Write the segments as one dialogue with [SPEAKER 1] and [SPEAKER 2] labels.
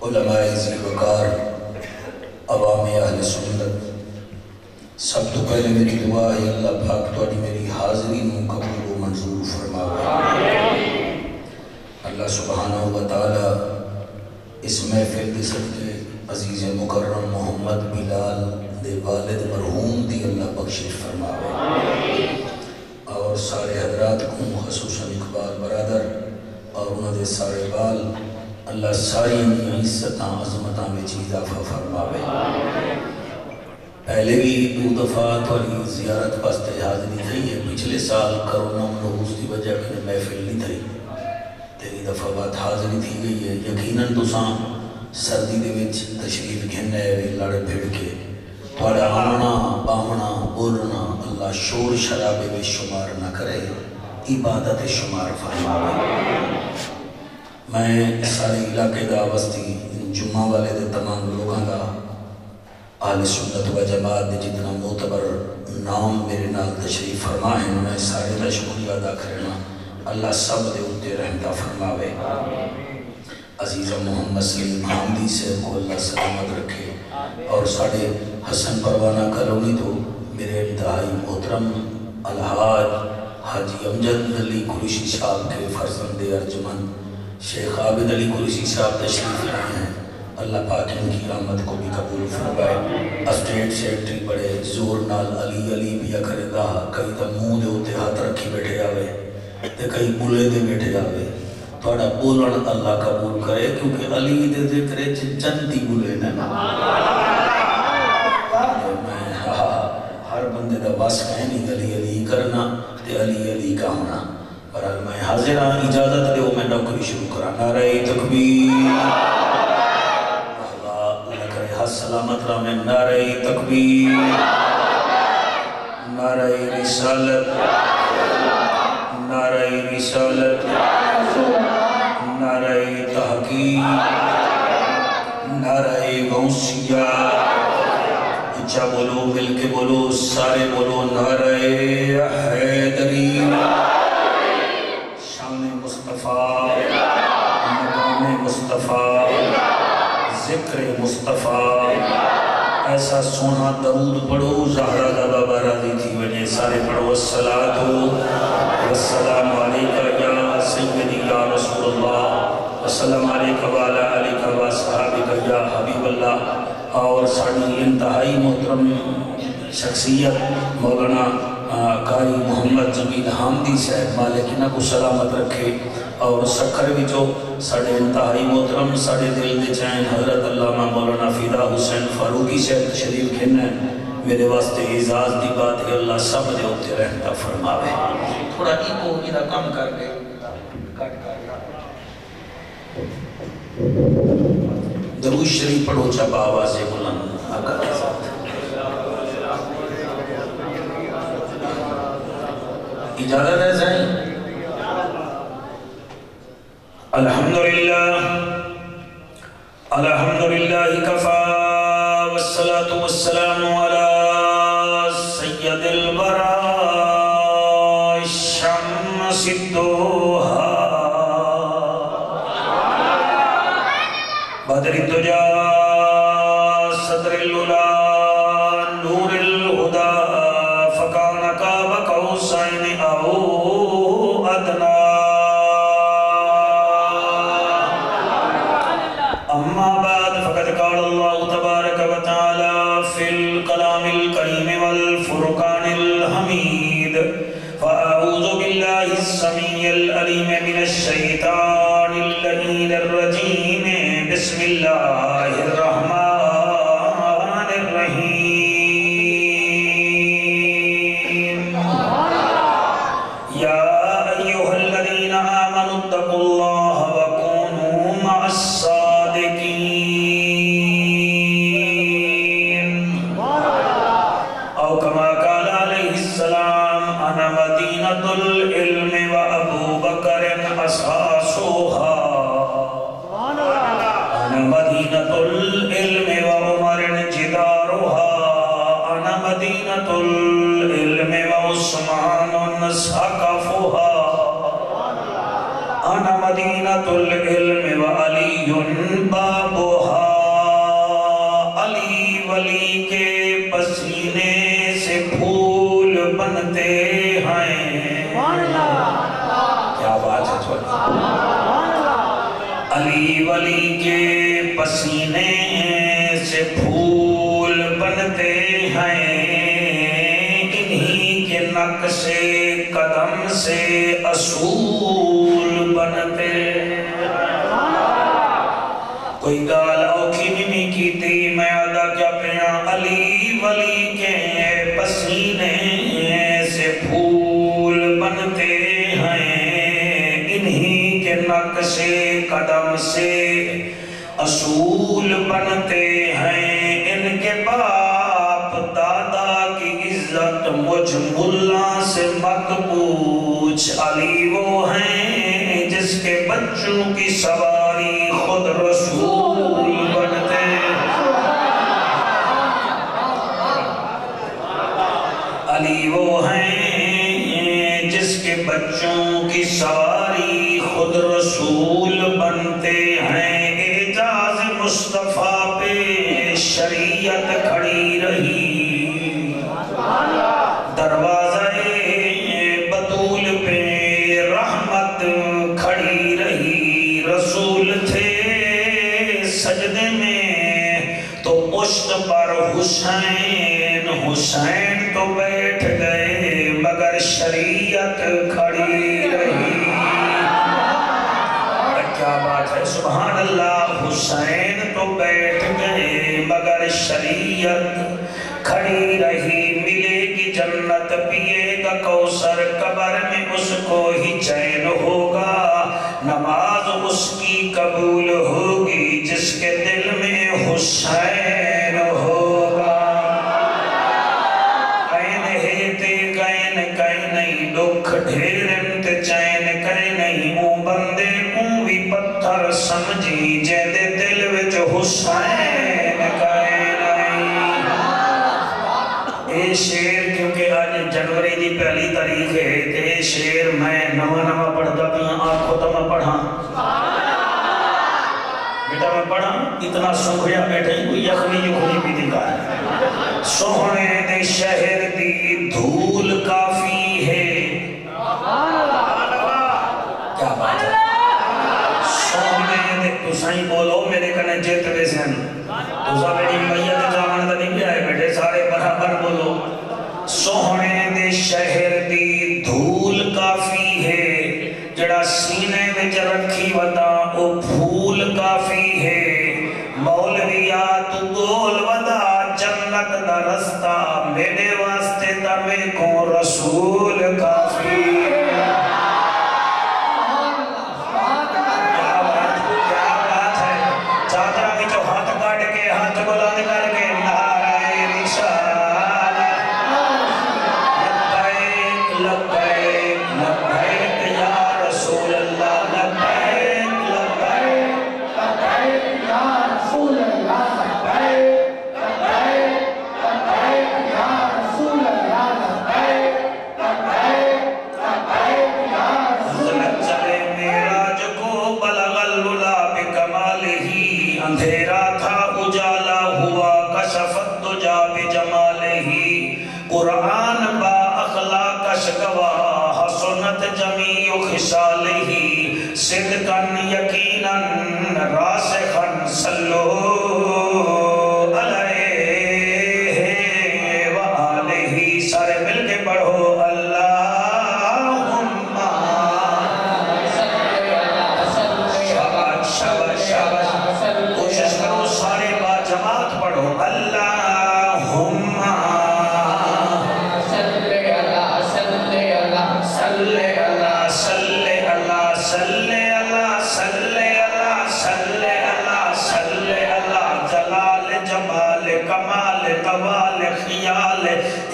[SPEAKER 1] علماء ذی وقار، عوام اہل سنت، سب تو پہلے میری دعا ہے اللہ پاک تواڈی میری حاضری نو قبول و منظور فرماوے۔ اللہ سبحانہ و تعالی اس محفل دے صدقے عزیز مکرم محمد بلال دے والد مرحوم دی اللہ بخشش فرماوے، اور سارے حضرات کو خصوصاً اقبال برادر اور انہوں دے سارے بال اللہ ساری عزتاں عظمتاں میں اضافہ فرماوے۔ پہلے بھی دو دفعہ تھوڑی زیارت واسطے حاضری تھی ہے، پچھلے سال کرونا منحوس کی وجہ میں محفل نہیں تھی، تیری دفعہ بعد حاضری تھی گئی ہے۔ یقیناً تساں سردی دے وچ تشریف گھنے لڑ بھیڑ کے تھوڑا آنا باہنا بولنا اللہ شور شرابے میں شمار نہ کرے، عبادت شمار فرماوے۔ میں سارے علاقے دا وسطی جمعہ والے دے تمام لوگاں دا اہل سنت و جماعت دے جتنا معتبر نام میرے نال تشریف فرما ہے، میں سارے دا شکریہ ادا کرنا، اللہ سب دے اتے رحمتہ فرماوے۔ عزیزہ محمد سلیم حامدی سے کو اللہ سلامت رکھے، اور ساڑھے حسن پروانہ کالونی تو میرے انتہائی محترم الحاج حاجی امجد علی قریشی صاحب کے فرزند ارجمند شیخ عابد علی قریشی صاحب تشریف لائے ہیں، اللہ پاک ان کی آمد کو بھی قبول فرمائے۔ اسٹیٹ سیکٹری بڑے زور نال علی علی بیا کرے دا، کئی تا منہ دے ہوتے ہاتھ رکھی بیٹھے آوے تے کئی بولے دے بیٹھے آوے، تھوڑا بولن اللہ قبول کرے، کیونکہ علی دے ذکر چندی بولے نا ہر بندے دا بس ہے نہیں علی علی کرنا تے علی علی کا ہونا۔ برحال میں حاضرہ اجازت دے میں نوکری شروع کرا۔ نعرہ تکبیر، اللہ کرے حد سلامت را میں نعرہ تکبیر، نعرہ رسالت، نعرہ رسالت، نعرہ تحقیق، نعرہ غوثیہ، اچھا بولو مل کے بولو سارے بولو نعرہ حیدری، شان مصطفیٰ، مقام مصطفیٰ، ذکر مصطفیٰ، ایسا سونا درود پڑھو زہرہ دا بابا راضی تھی وجہ سارے پڑھو الصلاة والسلام علیکہ یا سیدی یا رسول اللہ، والسلام علیکہ وعلا علیکہ وصحابکہ یا حبیب اللہ۔ اور ساڑھی انتہائی محترم شخصیت مولانا قاری محمد جمیل حامدی صاحب مالکینہ کو سلامت رکھے، اور سکھر بھی جو ساڑھے انتہائی محترم ساڑھے دل دے چین حضرت علامہ مولانا فیدہ حسین فاروقی صاحب شریف کھننے میرے واسطے اعزاز دی بات ہے، اللہ سب دے ہوتے رحمتہ فرماوے۔ تھوڑا ایکو میرا کام کر گئے درود شریف پڑھو چاپ آواز بلند آقا کے ساتھ۔ اجازت ہے زائن؟ الحمدللہ الحمدللہ کفا والصلاة والسلام علی سید البراء الشمس الدوحا بدر الدجا صدر اللولا نور الہدا فکان قاب قوسین او ادنا اما بعد فقد قال اللہ تبارک و تعالی فی الکلام الکریم والفرقان الحمید فاعوذ باللہ السمیع العلیم من الشیطان اللعین الرجیم بسم اللہ الرحمن الرحیم یا ایوہ الذین آمنوا اتقوا اللہ وکونوا مع الصادقین او کما قال علیہ السلام انا مدینۃ العلم و ابو بکر اساسوہا، مدینة العلم وعمر جدارها، أنا مدينة العلم وعثمان سقفها، أنا مدينة العلم وعلي بابها، علی ولی کے پسینے سے پھول بنتے ہیں، انہی کے نقش قدم سے اصول بنتے ہیں۔ کوئی گال اوکھی نہیں کی تھی، میں ادا کیا پیا، علی ولی کے پسینے سے پھول بنتے ہیں، انہی کے نقش قدم سے اصول بنتے ہیں۔ ان کے باپ دادا کی عزت مجھ ملا سے مت پوچھ، علی وہ ہیں جس کے بچوں کی سواری خود رسول بنتے ہیں۔ علی وہ ہیں جس کے بچوں کی سواری خود رسول بنتے ہیں۔ اعجاز مصطفیٰ پہ شریعت کھڑی رہی، دروازہ بطول پہ رحمت کھڑی رہی۔ رسول تھے سجدے میں تو پشت پر حسین، حسین تو بیٹھ گئے مگر شریعت کھڑی رہی۔ کیا بات ہے، سبحان اللہ، حسین تو بیٹھ گئے مگر شریعت کھڑی رہی۔ ملے گی جنت، پیے گا کوثر، قبر میں اس کو ہی چین ہوگا، نماز اس کی قبول ہوگی جس کے دل میں حسین ہوگا۔ قین ہیتے قین قین نہیں، دکھ ڈھیر انت چین قین نہیں، اون بندے اون بھی پتھر سمجھی جے دے دل وچ حسین قین نہیں۔ اے شیر کیونکہ آج جنوری دی پہلی تاریخ ہے، اے شیر میں نواں پڑھتا پیا، آپ کو تو میں پڑھا بیٹا، میں پڑھا اتنا سنکھیا بیٹھے کوئی یخنی یخنی بھی دکھا ہے۔ سوہنے دے شہر دی دھول کافی ہے، کیا بات ہے، سوہنے دے تسائیں بولو میرے کنے جیت ویسن، تسا میری میت جامان دا نہیں آئے بیٹھے، سارے برابر بولو۔ سوہنے دے شہر دی دھول کافی ہے، جڑا سینے وچ رکھی ودا او پھول کافی ہے۔ مولویات گول ودا جنت دا رستہ، میرے واسطے تا میں کو رسول کافی ہے۔ کیا بات ہے، چادرہ میں جو ہاتھ کاٹ کے ہاتھ بلند کر کے نعرہ رسالت، لبیک لبیک لبیک یا رسول اللہ، لبیک لبیک لبیک یا رسول اللہ، لبیک لبیک لبیک یا رسول اللہ، لبیک لبیک لبیک یا رسول اللہ۔ چلے معراج کو بلغ العلا بکمالہ، اندھیرا تھا اجالا ہوا، کشفت دجا بجمالہ، قرآن با اخلاق شگواہ، حسنت جمیع خصالہ، صدقاً یقیناً راسخاً صلو علیہ وآلہ، سارے مل کے پڑھو اللہم شاباش شاباش شاباش، کوشش کرو سارے با جماعت پڑھو اللہم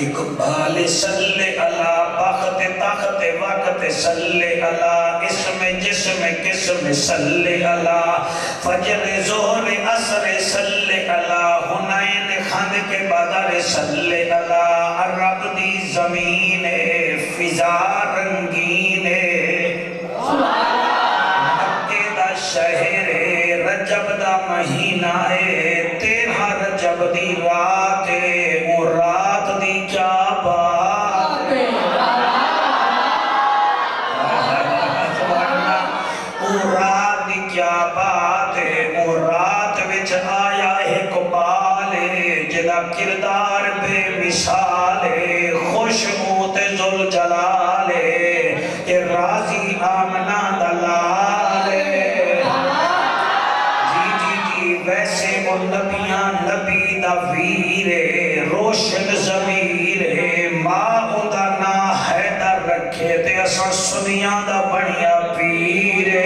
[SPEAKER 1] اقبال صلی اللہ، بخت طاقت وقت صلی اللہ، اسم جسم قسم صلی اللہ، فجر ظہر عصر صلی اللہ، حنین خند کے بدر صلی اللہ، عرب دی زمین فضا رنگین، مکہ دا شہر رجب دا مہینہ، 13 رجب دی رات، اور رات دی کیا بات، اور رات دی کیا بات، کردار بے مثالے خوشبوت ذوالجلالے کہ راضی آمنہ دلالے جی ویسے وہ نبیاں نبی دا ویرے روشن ضمیرے ماں دا نا حیدر رکھے تے اساں سنیاں دا بنیا پیرے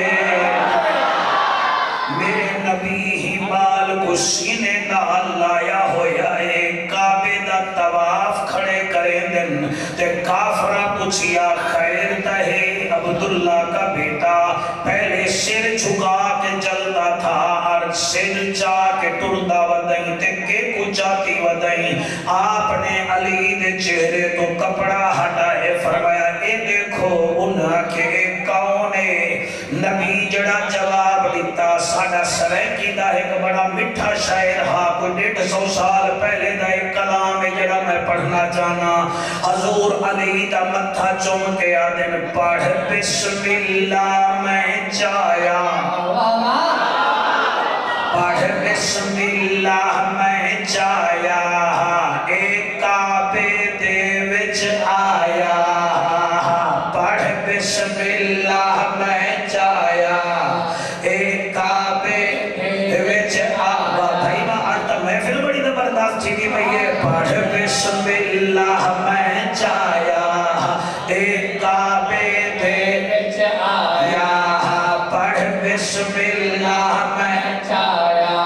[SPEAKER 1] میرے نبی ہی بال کو سینے نال لایا ہویا ہے کعبے دا طواف کھڑے کرے دن تے کافرہ پوچھیا خیر تہے عبداللہ کا بیٹا پہلے سر جھکا کے چلتا تھا اور سر چاہ کے ٹردہ ودائیں تے کے کچاتی ودائیں آپ نے علی دے چہرے تو کپڑا ہٹائے فرمایا اے دیکھو انہاں کے کونے نبی جڑا جواب دیتا ساڑا سرائکی دا ایک بڑا مٹھا شاعر ہاں کوئی 150 سال پہلے دا ایک کلام ہے جڑا میں پڑھنا چاہنا حضور علی دا متھا چوم کے آدن پڑھ بسم اللہ میں چایا پڑھ بسم اللہ میں چایا ایک کعبے دے وچ آیا پڑھ بسم اللہ میں چایا ایک کعبے دے وچ آیا بھائی ماں آتا محفل بڑی زبردست چیزی بھائی ہے پڑھ بسم اللہ میں چایا ایک کعبے دے وچ آیا پڑھ بسم اللہ میں چایا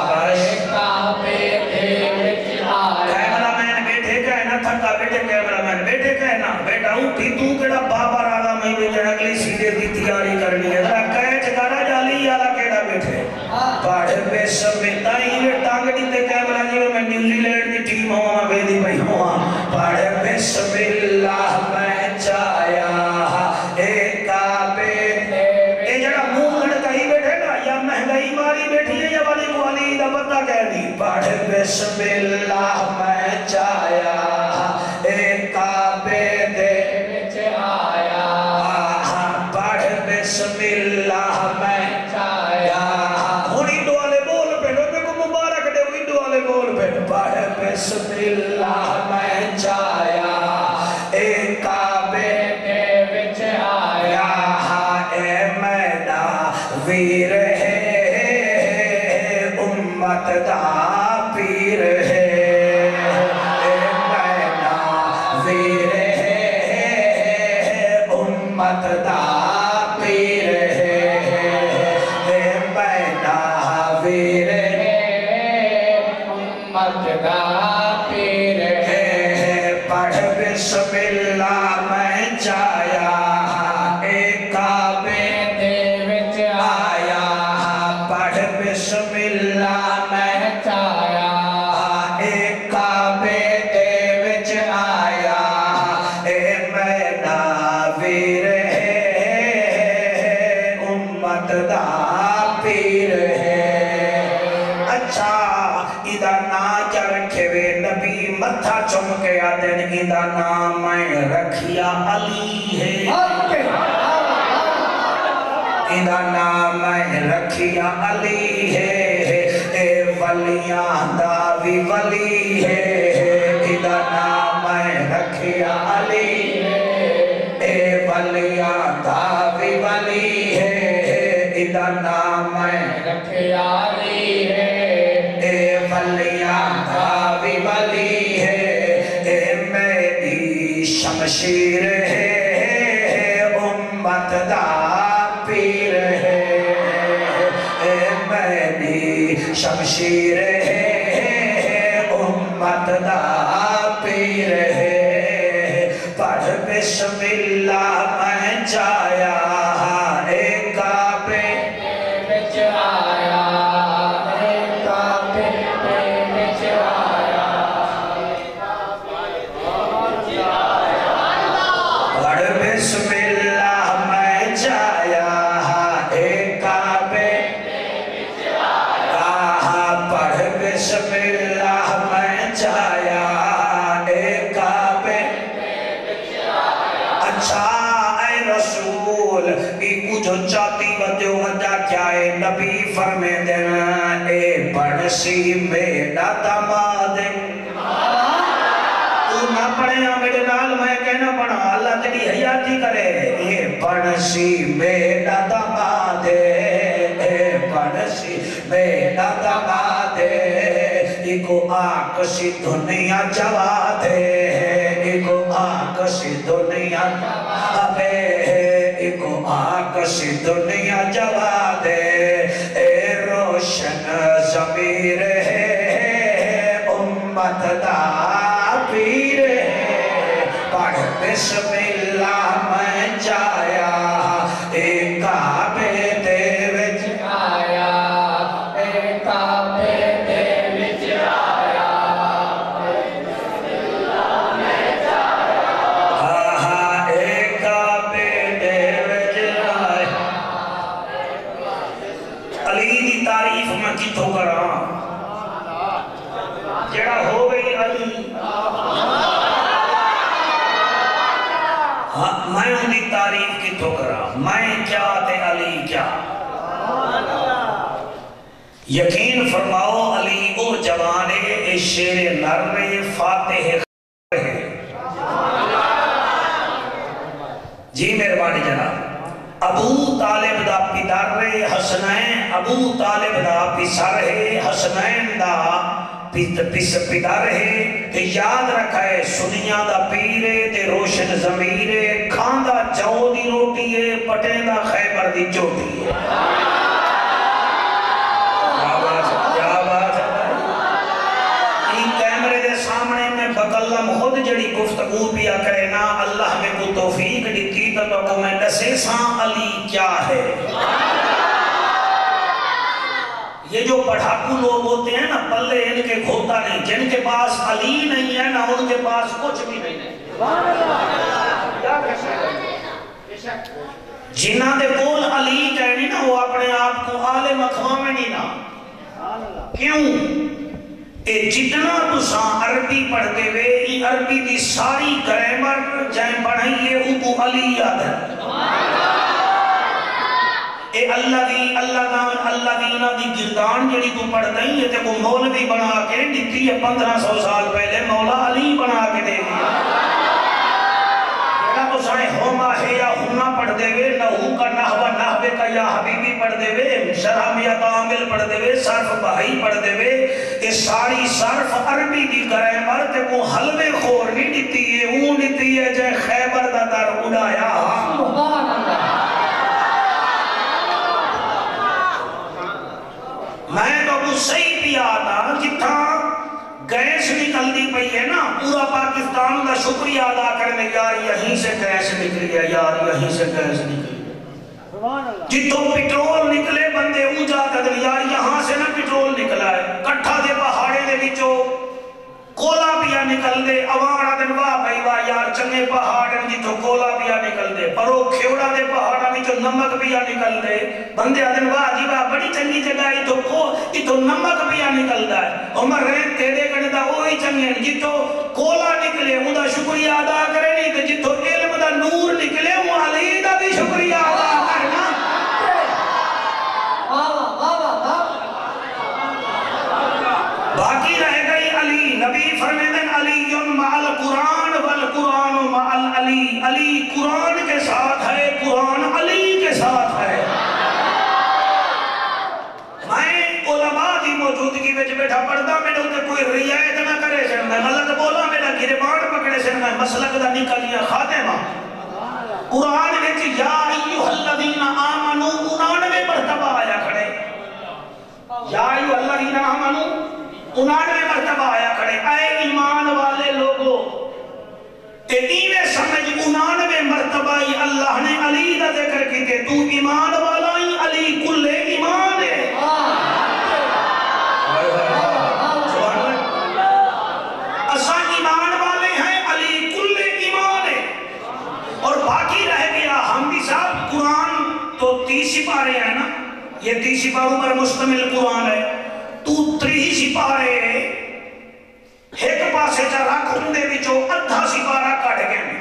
[SPEAKER 1] ایک کعبے دے وچ آیا کیمرامین بیٹھے کہنا تھکا بیٹھے کیمرامین بیٹھے کہنا بیٹا اٹھی تو کیڑا بابا راگا میں بیٹھے اگلی سیدھے دی تیاری کرنی ہے ذرا کہے چکارا جالی یالا کیڑا بیٹھے پڑھ بسم اللہ یہ ٹانگ دیتے کیمرہ جی میں نیوزی لینڈ دی ٹیم ہوا بیدی بھائی ہوا پڑھ بسم اللہ میں چایا ایک کعبے اے جڑا منہ لڑکائی بیٹھے نا یا مہنگائی ماری بیٹھی ہے یا والی قوالی دا پتہ کہہ دی پڑھ بسم اللہ میں چایا ایک کعبے دے وچ آیا پڑھ بسم اللہ میں چایا ہونی دو والے بول پہنو میں کو مبارک دے ہوئی دو والے بول پہنو پڑھ بسم اللہ میں چایا ایک کعبے دے وچ آیا اے میڈا ویر ہے امت دا پیر ہے اے میڈا ویر ہے امت دا پیر ہے اے میڈا ویر ہے امت دا پیر ہے پڑھ بسم اللہ میں چایا ایک کعبے دے وچ آیا پڑھ بسم اللہ میں چایا ایک کعبے دے وچ آیا اے میڈا ویر ہے امت دا پیر ہے اچھا ادھا نا کیا رکھے وے نبی متھا چم کے آدن ادھا نام میں رکھیا علی ہے ادھا نام میں رکھیا علی ہے اے ولیاں داوی ولی ہے ادھا نام میں رکھیا علی ہے اے ولیاں داوی ولی ہے ادھا نام میں رکھیا علی ہے اے ولیاں داوی ولی ہے اے میری شمشیر ہے امت دا پیر ہے اے میری شمشیر ہے امت دا پیر ہے پڑھ بسم اللہ میں چایا ایک کعبے دے وچ آیا ایک کعبے دے وچ آیا پڑھ بسم اللہ میں چایا ایک کعبے دے وچ آیا پڑھ بسم اللہ میں چایا ایک کعبے دے وچ آیا اچھا اے رسول ایک جو چاہتی وجہ وجہ کیا ہے نبی فرمے دینا اے بڑسی میڈا دمادن علی حیاتی کرے یہ پڑسی میرا دمادے پڑسی میرا دمادے ایکو آکشی دنیا جوا دے ایکو آکشی دنیا جوا دے ایکو آکشی دنیا جوا دے اے روشن ضمیر ہے امت دا پیر ہے پڑھ بسم اللہ میں جایا ایک کعبے دے وچ آیا ایک کعبے دے وچ آیا بسم اللہ میں جایا ایک کعبے دے وچ آیا علی دی تعریف میں کتوں کراں جڑا ہو گئی علی میں ان کی تعریف کی ٹھکرا میں کیا تے علی کیا یقین فرماؤ علی او جوانے اے شیر نر فاتح ہے جی مہربانی جناب ابو طالب دا پدر حسنین ابو طالب دا پسر ہے حسنین دا پدر ہے کہ یاد رکھا ہے سنیاں دا پیرے تے روشن ضمیرے کھاندہ جو دی روٹی ہے پٹیندہ خیبر دی چوٹی ہے کیا بات ہے این کیمرے دے سامنے میں بکلم خود جڑی گفتگو پیا کرے نا اللہ میں کو توفیق دیتی تو میں دسے ساں علی کیا ہے یہ جو پڑھاکو لوگ ہوتے ہیں نا پلے ان کے کھوتا نہیں جن کے پاس علی نہیں ہے نا ان کے پاس کچھ بھی نہیں ہے جنہ دے بول علی کہنی نا وہ اپنے آپ کو آل مقام میں نہیں نا کیوں اے جتنا تساں عربی پڑھتے ہوئے یہ عربی دی ساری گرامر جائیں پڑھائیے ابو علی یاد ہے اے اللہ دینا دی گردان جڑی تو پڑھ دیں یہ تے کو مولوی بنا کے دیتی ہے 1500 سال پہلے مولا علی بنا کے دے دیا جڑا تو سائیں ہوما ہے یا ہونا پڑھ دے وے نحو کا نحوہ نحوے کا یا حبیبی پڑھ دے وے شرحمیت عامل پڑھ دے وے صرف بہائی پڑھ دے وے یہ ساری صرف عربی دی گرامر تے کو حلوے خور نہیں دیتی ہے وہ دیتی ہے جے خیبر دا در اڑایا سبحان اللہ میں تو ابو صحیح بھی آتا جتھا گیس نکل دی پئی ہے نا پورا پاکستان دا شکریہ ادا کرنے یار یہیں سے گیس نکلی ہے یار یہیں سے گیس نکلی جتوں پٹرول نکلے بندے اونجا قدر یار یہاں سے نا پٹرول نکلا ہے کٹھا دے پہاڑے دے بچو کولا پیا نکل دے اوانہ دن واہ بھائی واہ یار چنگے پہاڑے جتوں کولا پیا نکل دے پرو کھیوڑا دے پہاڑا بچو نمک پیا نکل دے بندے دن واہ جی واہ بڑی چنگی جگہ تو نمک پیا نکل دا ہے عمر رہن تیرے کنے دا وہی چنگے جتوں کولا نکلے وہ دا شکریہ ادا کرے نہیں تو جتوں علم دا نور نکلے وہ علی دا بھی شکریہ ادا کرنا باقی رہ گئی علی نبی فرمیدن علی مع القرآن والقرآن مع العلی علی قرآن کے ساتھ ہے قرآن علی کے ساتھ ہے میں علماء دی موجودگی وچ بیٹھا پڑھتا میرے ہوتے کوئی رعایت نہ کرے سن میں غلط بولا میرا گربان پکڑے سن میں مسلک دا نکلیا خاتمہ قرآن وچ یا ایھا الذین آمنو 99 مرتبہ آیا کھڑے یا ایھا الذین آمنو 99 مرتبہ آیا کھڑے اے ایمان والے لوگوں ایویں سمجھ 99 مرتبہ ہی اللہ نے علی دا ذکر کیتے تو ایمان والا ہی علی کل ایمان ہے اساں ایمان والے ہیں علی کل ایمان ہے اور باقی رہ گیا ہم بھی صاحب قرآن تو 30 سپارے ہیں نا یہ 30 سپاروں پر مشتمل قرآن ہے تو 30 سپارے ایک پاسے جا رکھ اندے بچو ادھا سپارہ کٹ گئے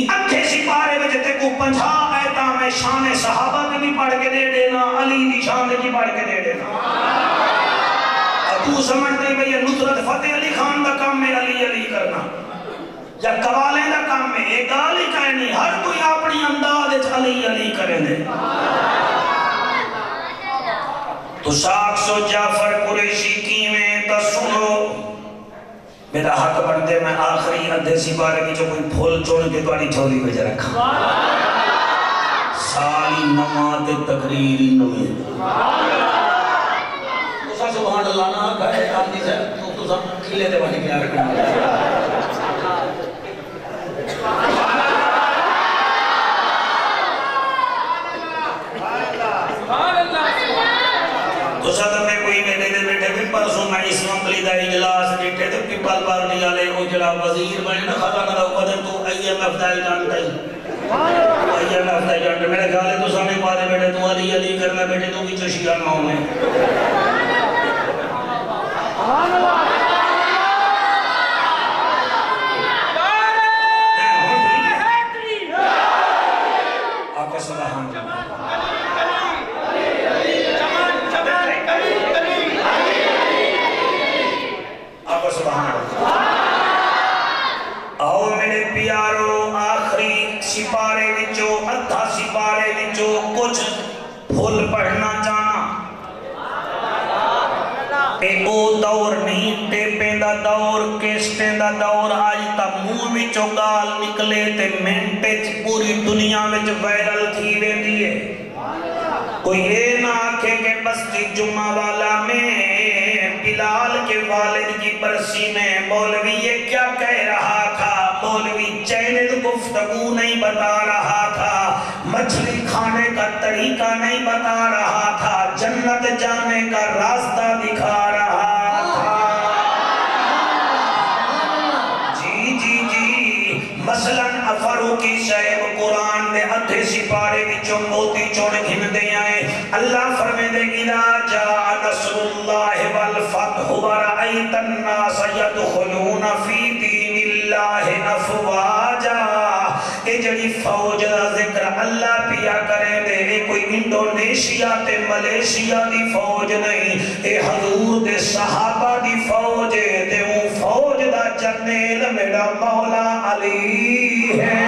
[SPEAKER 1] ادھے سپارے میں جتے کو 50 آیتاں میں شان صحابہ کے بھی پڑھ کے دے دینا علی دی شان کی پڑھ کے دے دینا اب تو سمجھتے ہیں بھئی نصرت فتح علی خان دا کام میں علی علی کرنا یا قوالے دا کام میں ایک گال ہی کہنی ہر کوئی اپنی انداز علی علی کریں دے تو ساکس و جعفر قریشی کی میں تا سنو میرا حق بنتے میں آخری ادھے سی بارے کی جو کوئی پھول چون کے توانی چھولی بجے رکھا سالی نمات تقریر نمی تو سا سبحان اللہ نا کہے آدھی سے تو سا کھلے دے بانی کیا رکھنا تو صدر میں کوئی میرے دے بیٹھے بھی پرسوں میں اسمبلی دا اجلاس بیٹھے تو پیپل پارٹی والے وہ جڑا وزیر بنے نا خزانہ دا قدر تو IMF دا جانتا ہی IMF دا جانتا میرے خیال ہے تو سامنے پارے بیٹھے تو علی علی کرنا بیٹھے تو بھی چشیہ نہ ہوں میں آقا سبحان آؤ میرے پیارو آخری سپارے وچو ادھا سپارے وچو کچھ پھول پڑھنا چاہنا اے او دور نہیں ٹیپیں دا دور کیسٹیں دا دور آج تا منہ وچو گال نکلے تے منٹے پوری دنیا وچ وائرل تھی وے دیئے کوئی یہ نہ آکھے کہ مسجد جمعہ والا میں بلال کے والد کی برسی میں مولوی یہ کیا کہہ رہا تھا مولوی چینل گفتگو نہیں بتا رہا تھا مچھلی کھانے کا طریقہ نہیں بتا رہا تھا جنت جانے کا راستہ دکھا رہا تھا جی مثلاً فاروقی صاحب قرآن دے ادھے سپارے وچوں موتی چون گھن دے آئے اللہ فرمے دے اذا جاء نصر اللہ والفتح ورأیت الناس يدخلون فی دین اللہ افواجا اے جڑی فوج دا ذکر اللہ پیا کریں دے اے کوئی انڈونیشیا تے ملیشیا دی فوج نہیں اے حضور دے صحابہ دی فوج تے وہ فوج دا جنیل میرا مولا علی ہے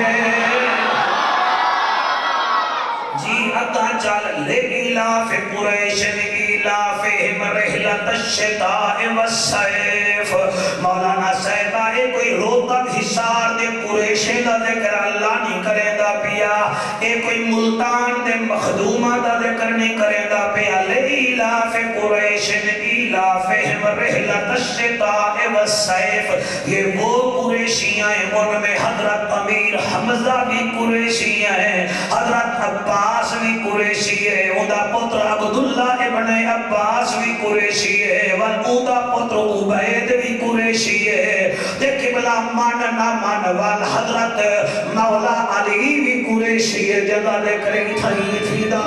[SPEAKER 1] جی اتا چل لے ایلاف قریش ایلافہم رحلت الشتاء والصیف مولانا صاحبہ اے کوئی روتب حصار دے قریشیں دا ذکر اللہ نہیں کرے دا پیا اے کوئی ملتان دے مخدومہ دا ذکر نہیں کرے دا پیا لے ایلاف قریش ایلافہم رحلت الشتاء والصیف یہ وہ قریشیاں ہیں ان میں حضرت امیر حمزہ بھی قریشیاں ہیں حضرت عباس بھی قریشی ہے اندہ پتر عبداللہ ابن عباس بھی قریشی ہے والعودہ پتر عبید بھی قریشی ہے دیکھ بلا مان نہ مان وال حضرت مولا علی بھی قریشی ہے جگہ دے کریں تھی دا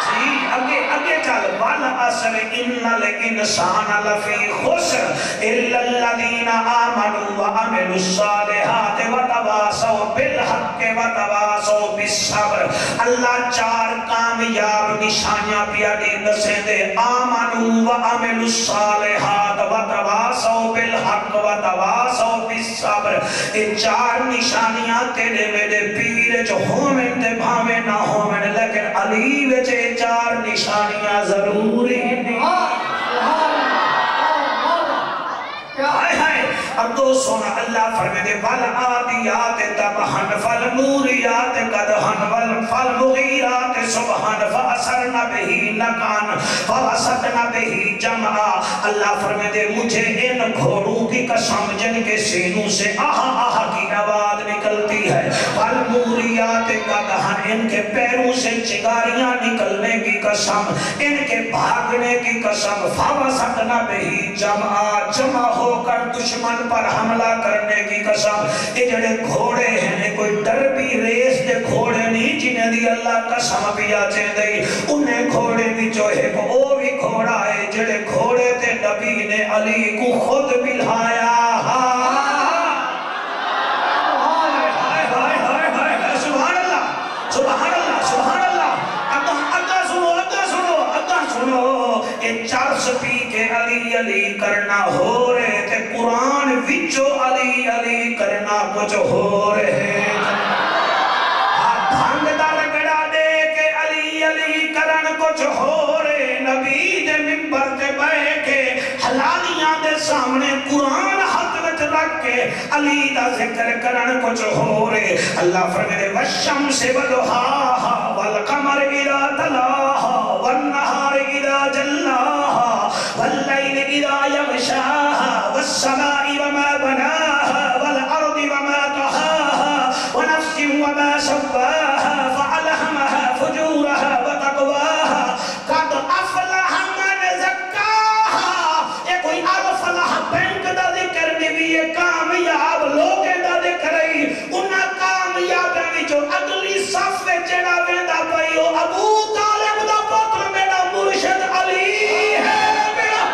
[SPEAKER 1] جی اگے چل والعصر ان الانسان لفی خسر الا الذین آمنوا وعملوا الصالحات وتواصوا بالحق وتواصوا بالصبر اللہ چار کامیاب نشانیاں پیاڈی دسے دے آمنوا وعملوا الصالحات وتواصوا بالحق وتواصوا بالصبر یہ چار نشانیاں تیرے میرے پیر جو ہومن تے بھاوے نہ ہومن لیکن علی وچے چار نشانیاں ضروری نہیں اب تو سونا اللہ فرمے دے والعادیات تبہن فالموریات قدہن فالمغیرات سبحن فاسرن بہی نکان فوسطن بہی جمعہ اللہ فرمے دے مجھے ان گھوڑوں کی قسم جن کے سینوں سے آہا آہا کی آواز نکلتی ہے فالموریات قدہن ان کے پیروں سے چگاریاں نکلنے کی قسم ان کے بھاگنے کی قسم فوسطن بہی جمعہ جمع ہو کر دشمن پر حملہ کرنے کی قسم یہ جڑے گھوڑے ہیں کوئی ڈربی ریس دے گھوڑے نہیں جنہیں دی اللہ قسم پیا چاہ دئی انہیں گھوڑے بھی جو ہے وہ بھی گھوڑا ہے جڑے گھوڑے تے نبی نے علی کو خود بلھایا سبحان اللہ سبحان اللہ سبحان اللہ اگا سنو یہ چرس پی کے علی علی کرنا ہو رہے تھے قرآن وچو علی علی کرنا کچھ ہو رہے بھنگ دا رگڑا دے کے علی علی کرن کچھ ہو رہے نبی دے منبر تے بے کے حلالیاں دے سامنے قرآن ہاتھ وچ رکھ کے علی دا ذکر کرن کچھ ہو رہے اللہ فرمائے والشمس وضحاها والقمر اذا تلاها والنهار اذا جلاها والليل اذا يغشاها والسماء وما بناها والارض وما طحاها ونفس وما سواها فألهمها فجورها وتقواها قد أفلح من زكاها یہ کوئی الفلاح بینک دا ذکر نہیں یہ کامیاب لوگ دا ذکر ہے انہاں کامیاب ہے جو اگلی صف میں جڑا ویندا پئی او ابو طالب دا پتر میرا مرشد علی ہے میرا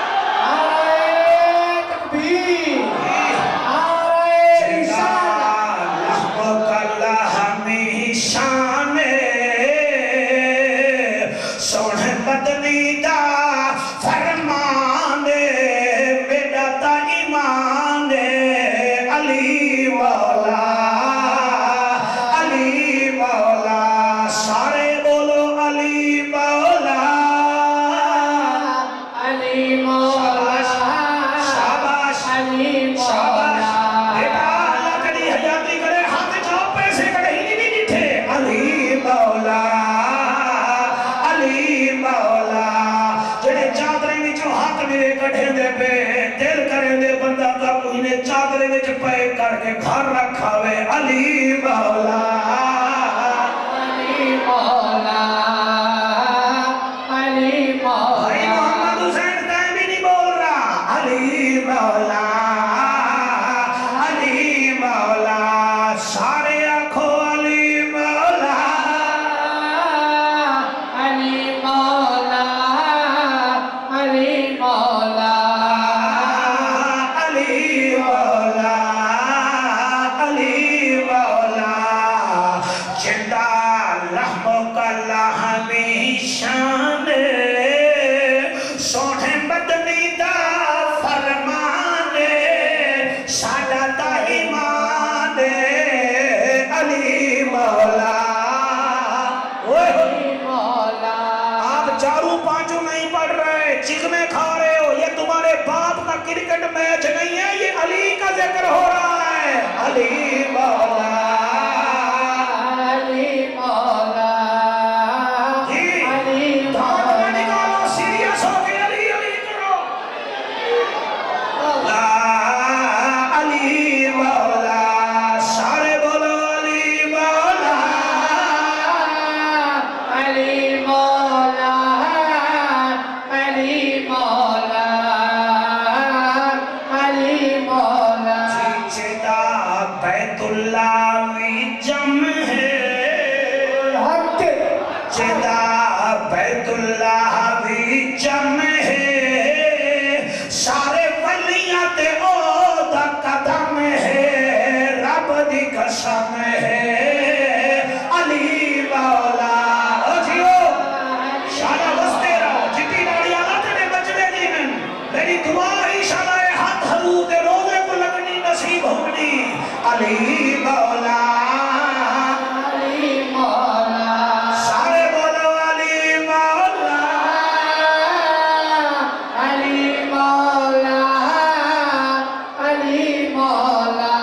[SPEAKER 1] نعرہ تکبیر گھر رکھاوے علی مولا علی مولا علی مولا بھائی محمد حسین تائیں بھی نہیں بول رہا علی مولا علی مولا سارے آنکھو علی مولا علی مولا علی مولا علی مولا کرکٹ میچ نہیں ہے یہ علی کا ذکر ہو رہا ہے علی مولا علی مولا علی مولا نکالو سیریس ہو کے علی علی کرو علی مولا سارے بولو علی مولا علی مولا علی مولا بیت اللہ وی جم ہے جدا بیت اللہ وی جم ہے سارے ولیاں تے او دا قدم ہے رب دی قسم ہے علی مولا او جیو شالا بستے رہو جتی ناڑی آلہ تیرے بچنے دیمن میری دعا ہی شالا ہاتھ حضور دے روزے کو لگنی نصیب ہونی علی مولا علی مولا سارے بولو علی مولا علی مولا علی مولا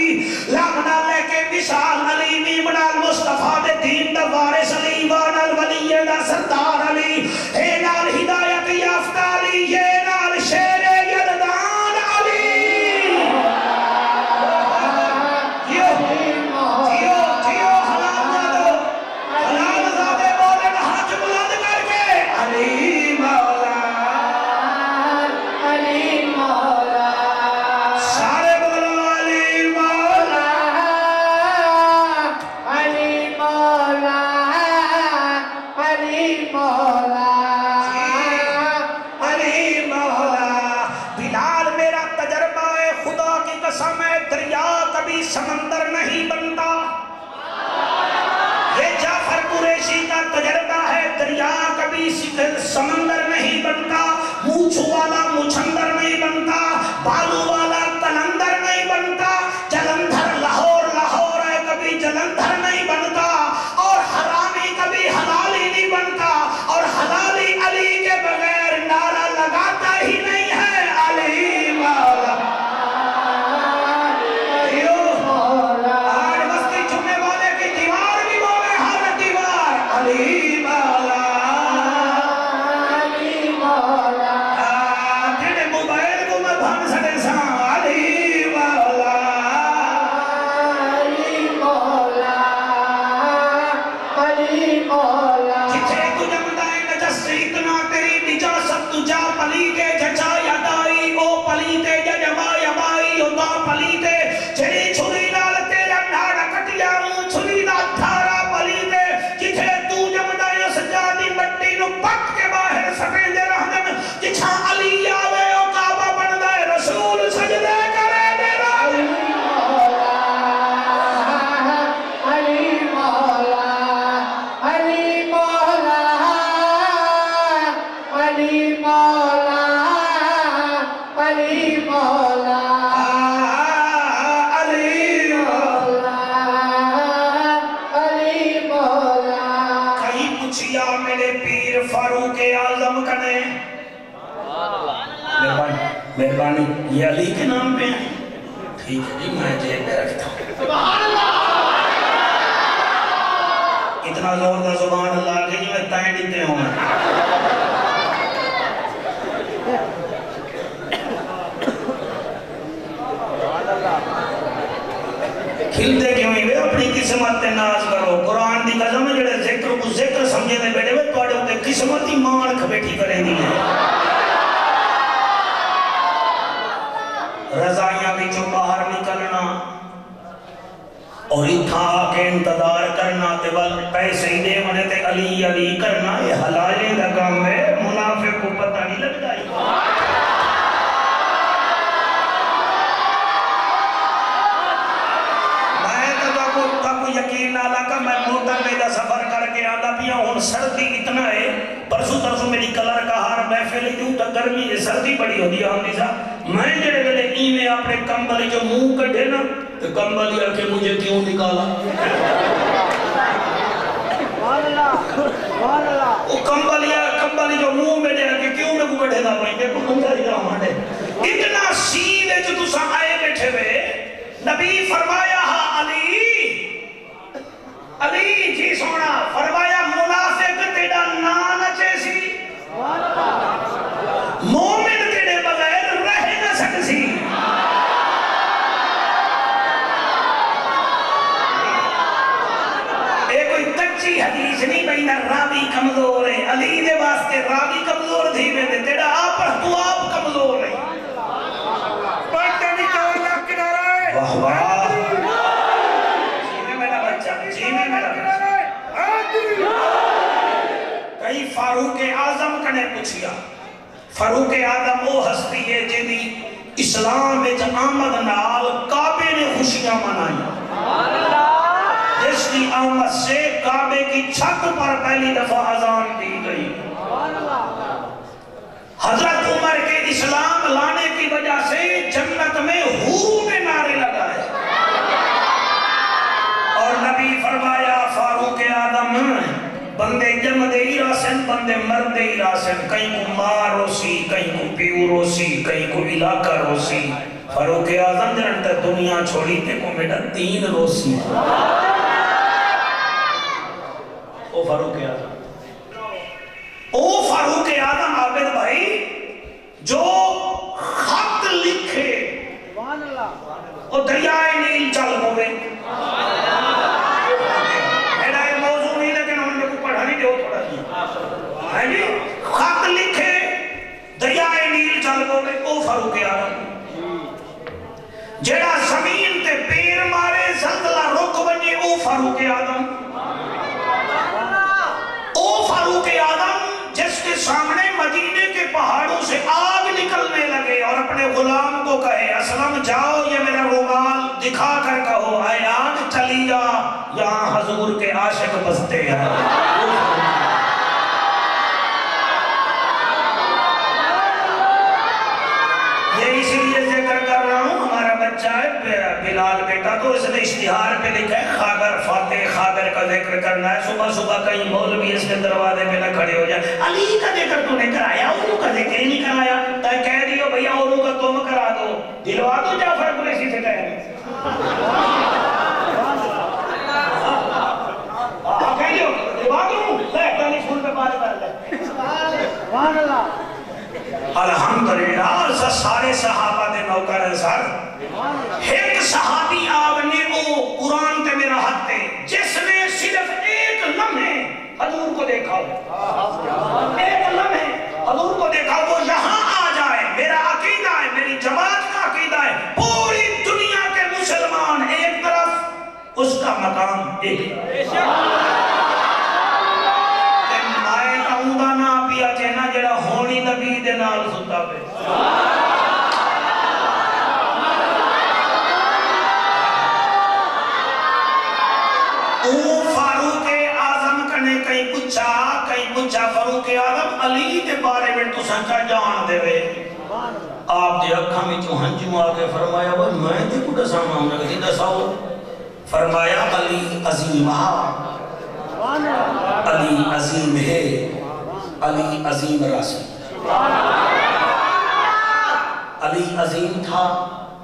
[SPEAKER 1] علی لامنا لے کے وصال علی نیمنال مصطفیٰ دے دین دا وارث علی وانال ولی دا سردار علی اے نال ہدایت یافتہ علی یہ نال شیر یزدان علی جیو حلال زادو حلال زادے بولن ہاتھ بلند کر کے علی مولا
[SPEAKER 2] علی مولا
[SPEAKER 1] سارے بولو علی مولا
[SPEAKER 2] علی مولا علی مولا
[SPEAKER 1] علی مولا بلال میرا تجربہ ہے خدا کی قسم ہے دریا کبھی سمندر نہیں بنتا یہ جعفر قریشی کا تجربہ ہے دریا کبھی سمندر نہیں بنتا مونچھ والا مچھندر نہیں بنتا بالو والا کلندر نہیں بنتا جلندھر لاہور ہے کبھی جلندھر نہیں بنتا اور حرامی کبھی حلالی نہیں بنتا اور حلالی علی کے بغیر نعرہ لگاتا ہی نہیں ہے علی مولا آج بستی چھونے والے کی دیوار بھی بولے ہر دیوار علی مولا
[SPEAKER 2] علی مولا
[SPEAKER 1] جنہیں موبائل کو میں بھان سکے ساں علی مولا
[SPEAKER 2] علی مولا علی مولا
[SPEAKER 1] جتھے تو جمدائے نجس اتنا تیری نجاست تجا پلی کے جچا یادائی او پلی تے ججما یبائی او دا پلی تے جنی چھری نال تیرا ناڑا کٹیا ہوں چھری دا دھارا پلی تے جتھے تو جمدائے سجادی مٹی نو پٹ کے باہر سکے دے رہنن جچھا علی آوے او کعبہ بندائے رسول سجدے کرے دے رہا
[SPEAKER 2] علی مولا علی مولا علی مولا علی مولا
[SPEAKER 1] علی
[SPEAKER 2] مولا علی مولا
[SPEAKER 1] کہیں پوچھیا میرے پیر فاروق اعظم کنے مہربانی یہ علی کے نام پہ ہیں ٹھیک ہے جی میں جیب میں رکھتا ہوں اتنا زور دا زبان اللہ کے جی میں تائیں دیتے ہوں کھلتے کیوں ہی وے اپنی قسمت تے ناز کرو قرآن دی قسم ہے جڑے ذکر کو ذکر سمجھے دے بیٹھے وے توڑے ہوتے قسمت ہی مان کھبیٹھی کرے دی ہے رضائیاں بھی جو باہر نکلنا اور اتھا آکے انتظار کرنا تے بل پیسے ہی دے منے تے علی علی کرنا یہ حلالے دا کام ہے منافق کو پتہ نہیں لگتا ہی کو یقین نہ لگا میں موٹر میں دا سفر کر کے آدھا پیا ہون سردی اتنا ہے پرسو ترسو میری کلر کا ہار محفل جو تا گرمی ہے سردی بڑی ہو دیا ہم دیسا میں جڑے ویلے ایمیں اپنے کمبلی جو منہ کٹھے نا تو کمبلی آ کے مجھے کیوں نکالا وہ کمبلی جو منہ میں دے کے کیوں میں کو کٹھے دا پائیں گے کو منجاری دا ہمارے اتنا سیدھے جو تو سا آئے بیٹھے ہوئے نبی فرمایا ہاں علی جی سونا فرمایا منافق تیڑا نانچے سی مومن تیڑے بغیر رہ نہ سکسی ایک کوئی کچی حدیث نہیں بہینا راوی کمزور ہے علی دے واسطے راوی کمزور تھی میں دے تیڑا آپ پر تو آپ کمزور ہے پڑھتے نہیں چاہتا کنارا ہے واہ واہ کئی فاروق اعظم کنے پوچھیا فاروق اعظم وہ ہستی ہے جنہی اسلام میں آمد نال کعبے نے خوشیاں منائی جس کی آمد سے کعبے کی چھت پر پہلی دفعہ اذان دی گئی حضرت عمر کے اسلام لانے کی وجہ سے جنت میں حوروں نے نعرے لگائے اور نبی فرمایا فاروق اعظم بندے جم دے ہی راسن بندے مرد دے ہی راسن کہیں کو ماں روسی کہیں کو پیو روسی کئی کو علاقہ روسی فاروق اعظم جنتا دنیا چھوڑی تے کو میڈا دین روسی او فاروق اعظم عابد بھائی جو خط لکھے وہ دریائے نیل چل ہوئے میرا ایک موضوع نہیں لیکن ہم نے کو پڑھا نہیں دے تھوڑا جی خط لکھے دریائے نیل چل ہوئے او فاروق اعظم جڑا زمین تے پیر مارے زلزلہ رک بنی او فاروق اعظم جس کے سامنے مدینے کے پہاڑوں سے آگ نکلنے لگے اور اپنے غلام کو کہے اسلم جاؤ یہ میرا رومال دکھا کر کہو اے آگ چلی جا یہاں حضور کے عاشق بستے ہیں یہ اس لیے ذکر کر رہا ہوں ہمارا بچہ ہے بلال بیٹا تو اس نے اشتہار پہ لکھا ہے خاگر فاتح خاگر کا ذکر کرنا ہے صبح صبح کہیں مولوی اس کے دروازے پہ نہ کھڑے ہو جائے علی کا ذکر تو نے کرایا انہوں کا ذکر ہی نہیں کرایا تو کہہ دیو بھیا انہوں کا تم کرا دو دلوا دو جعفر قریشی سے کہہ رہے کہہ دیو دلوا دو لہتا نہیں فون پہ بات کر لے الحمدللہ سارے صحابہ دے نوکر ہیں سر ایک صحابی آونے وہ قرآن تے میرا حد تے جس نے صرف ایک لمحے حضور کو دیکھا ہو ایک لمحے حضور کو دیکھا وہ یہاں آ جائے میرا عقیدہ ہے میری جماعت کا عقیدہ ہے پوری دنیا کے مسلمان ایک طرف اس کا مقام ایک مائے تعودہ نہ پیا چہنا جڑا ہونی نبی دے نال ستا پہ فاروق اعظم کنے کہیں پچھا فاروق اعظم علی دے بارے میں تو سنچا جان دے وے آپ دے اکھا میں جو ہنجم آگے فرمایا وہ میں دے کو دساما ہوں نکتی دساؤ فرمایا علی عظیم علی عظیم ہے علی عظیم راسی علی عظیم تھا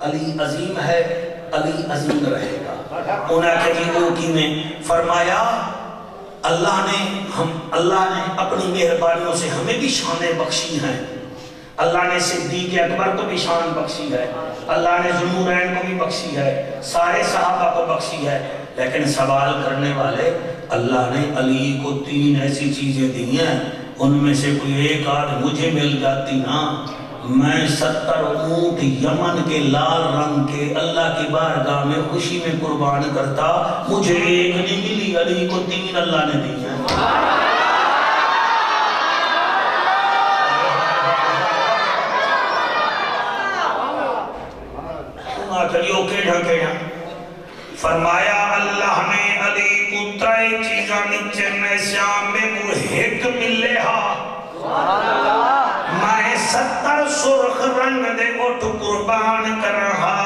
[SPEAKER 1] علی عظیم ہے علی عظیم رہے گا انہاں کے جیدوں کی میں فرمایا اللہ نے اپنی مہربانیوں سے ہمیں بھی شانیں بخشی ہیں اللہ نے صدیق اکبر کو بھی شان بخشی ہے اللہ نے ذوالنورین کو بھی بخشی ہے سارے صحابہ کو بخشی ہے لیکن سوال کرنے والے اللہ نے علی کو 3 ایسی چیزیں دی ہیں ان میں سے کوئی ایک آدھ مجھے مل جاتی نا میں 70 اونٹ یمن کے لال رنگ کے اللہ کی بارگاہ میں خوشی میں قربان کرتا مجھے ایک نہیں ملی علی کو 3 اللہ نے دی ہیں چلیو کیڑا فرمایا اللہ نے علی کو 3 چیزاں نیچے میں شام میں کو ایک ملے ہا میں 70 سرخ رنگ دے اٹھ قربان کر رہا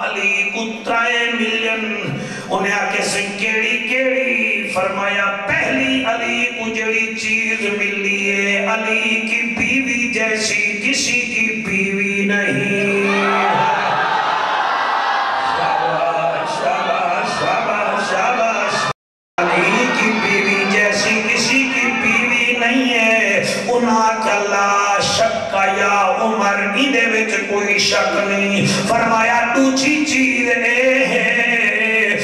[SPEAKER 1] علی کو 3 ملین انہیں آکے سے کیڑی فرمایا پہلی علی کو جڑی چیز ملی ہے علی کی بیوی جیسی کسی کی بیوی نہیں کوئی شک نہیں فرمایا دوسری چیز اے ہے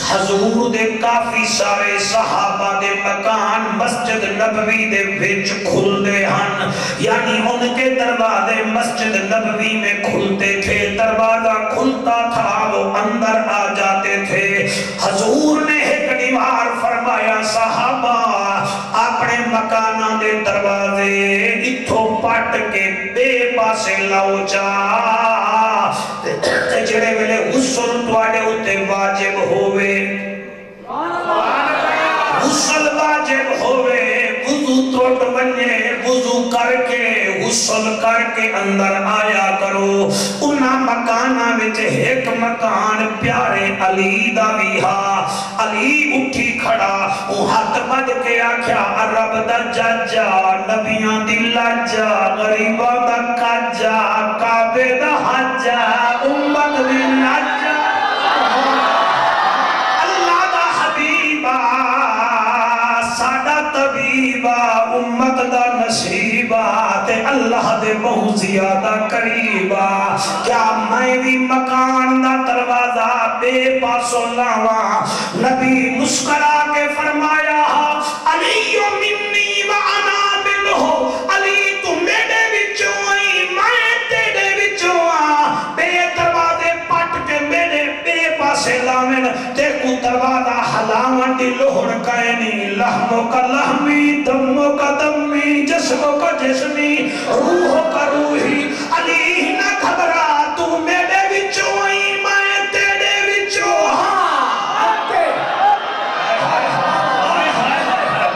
[SPEAKER 1] حضور دے کافی سارے صحابہ دے مکان مسجد نبوی دے بچ کھل دے ہن یعنی ان کے دروازے مسجد نبوی میں کھلتے تھے دروازہ کھلتا تھا وہ اندر آ جاتے تھے حضور نے ایک دیوار فرمایا صحابہ اپنے مکانہ دے دروازے اتھو پٹ کے بے پاسے لاؤ جا جڑے ویلے غسل تواڈے اُتے واجب ہوئے غسل واجب ہوئے وضو ٹوٹ بنے وضو کر کے غسل کر کے اندر آیا کرو انہا مکانہ وچ ایک مکان پیارے علی دا بھی ہا علی اٹھی کھڑا ہاتھ بد کے آکھیا رب دا جاجا نبیاں دی لاجا غریباں دا کاجا کعبے دا حجا امت دی لاجا اللہ دا حبیبہ ساڈا طبیبہ امت دا نصیبہ تے اللہ دے بہت زیادہ قریبہ کیا میں بھی مکان دا دروازہ بے پاسو لاواں نبی مسکرا کے فرمایا علی منی وانا منہو علی تو میرے وچوں آئی میں تیرے وچوں آ بے دروازے پٹ کے میرے بے پاسے لاویں تے کو دروازہ ہلاون دی لوہڑ کائنی لحموں کا لحمی دموں کا دمی جسموں کا جسمی روح کا روحی علی نہ گھبرا تو میرے وچوں آئی میں تیرے وچوں ہاں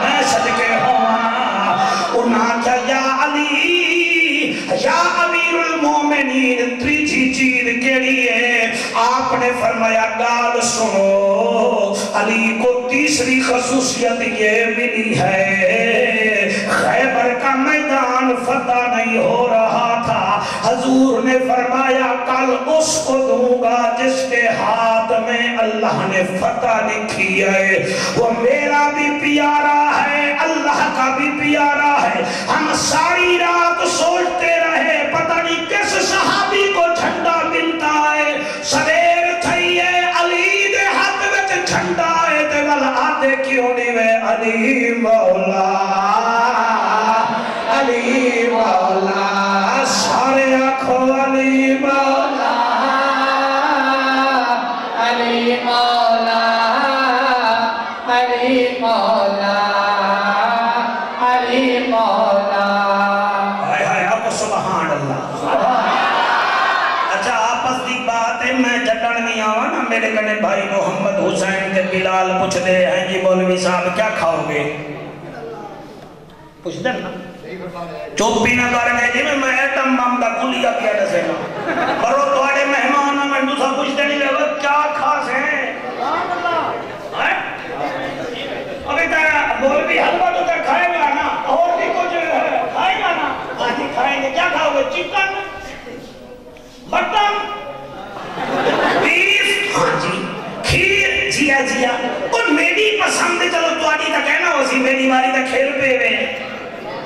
[SPEAKER 1] میں صدقے ہوا انہاں کیا یا علی یا امیر المومنین تریجی چیز کیڑی ہے آپ نے فرمایا گال سنو علی کو تیسری خصوصیت یہ ملی ہے خیبر کا میدان فتح نہیں ہو رہا تھا حضور نے فرمایا کل اس کو دوں گا جس کے ہاتھ میں اللہ نے فتح لکھی ہے وہ میرا بھی پیارا ہے اللہ کا بھی پیارا ہے ہم ساری رات سوچتے رہے پتہ نہیں کس صحابی کو جھنڈا ملتا ہے سویر تھئی ہے علی دے ہاتھ وچ جھنڈا ہے تے ول آتے کیوں نہیں وے علی مولا علی مولا سارے آنکھوں علی مولا
[SPEAKER 2] علی مولا علی مولا علی مولا
[SPEAKER 1] ہائے ہائے آپ سبحان اللہ اچھا آپس دی بات ہے میں جٹن نہیں آوا نا میرے کنے بھائی محمد حسین کے بلال پوچھ دے ہیں جی مولوی صاحب کیا کھاؤ گے پوچھ دے نا چوپی نہ کر گئے جی میں ایٹم بم دا کلیا کیا دسے نا برو توڑے مہمان میں دوسرا پوچھ دے نہیں لے کیا کھاس ہیں ابھی تیرا مولوی حلوہ تو تک کھائے گا نا اور بھی کچھ کھائے گا نا آجی کھائیں گے کیا کھاؤ گے چکن مٹن بیف ہاں جی کھیر جیا جیا اور میری پسند چلو تو آجی تک کہنا ہو سی میری ماری تک کھیل پہ ہوئے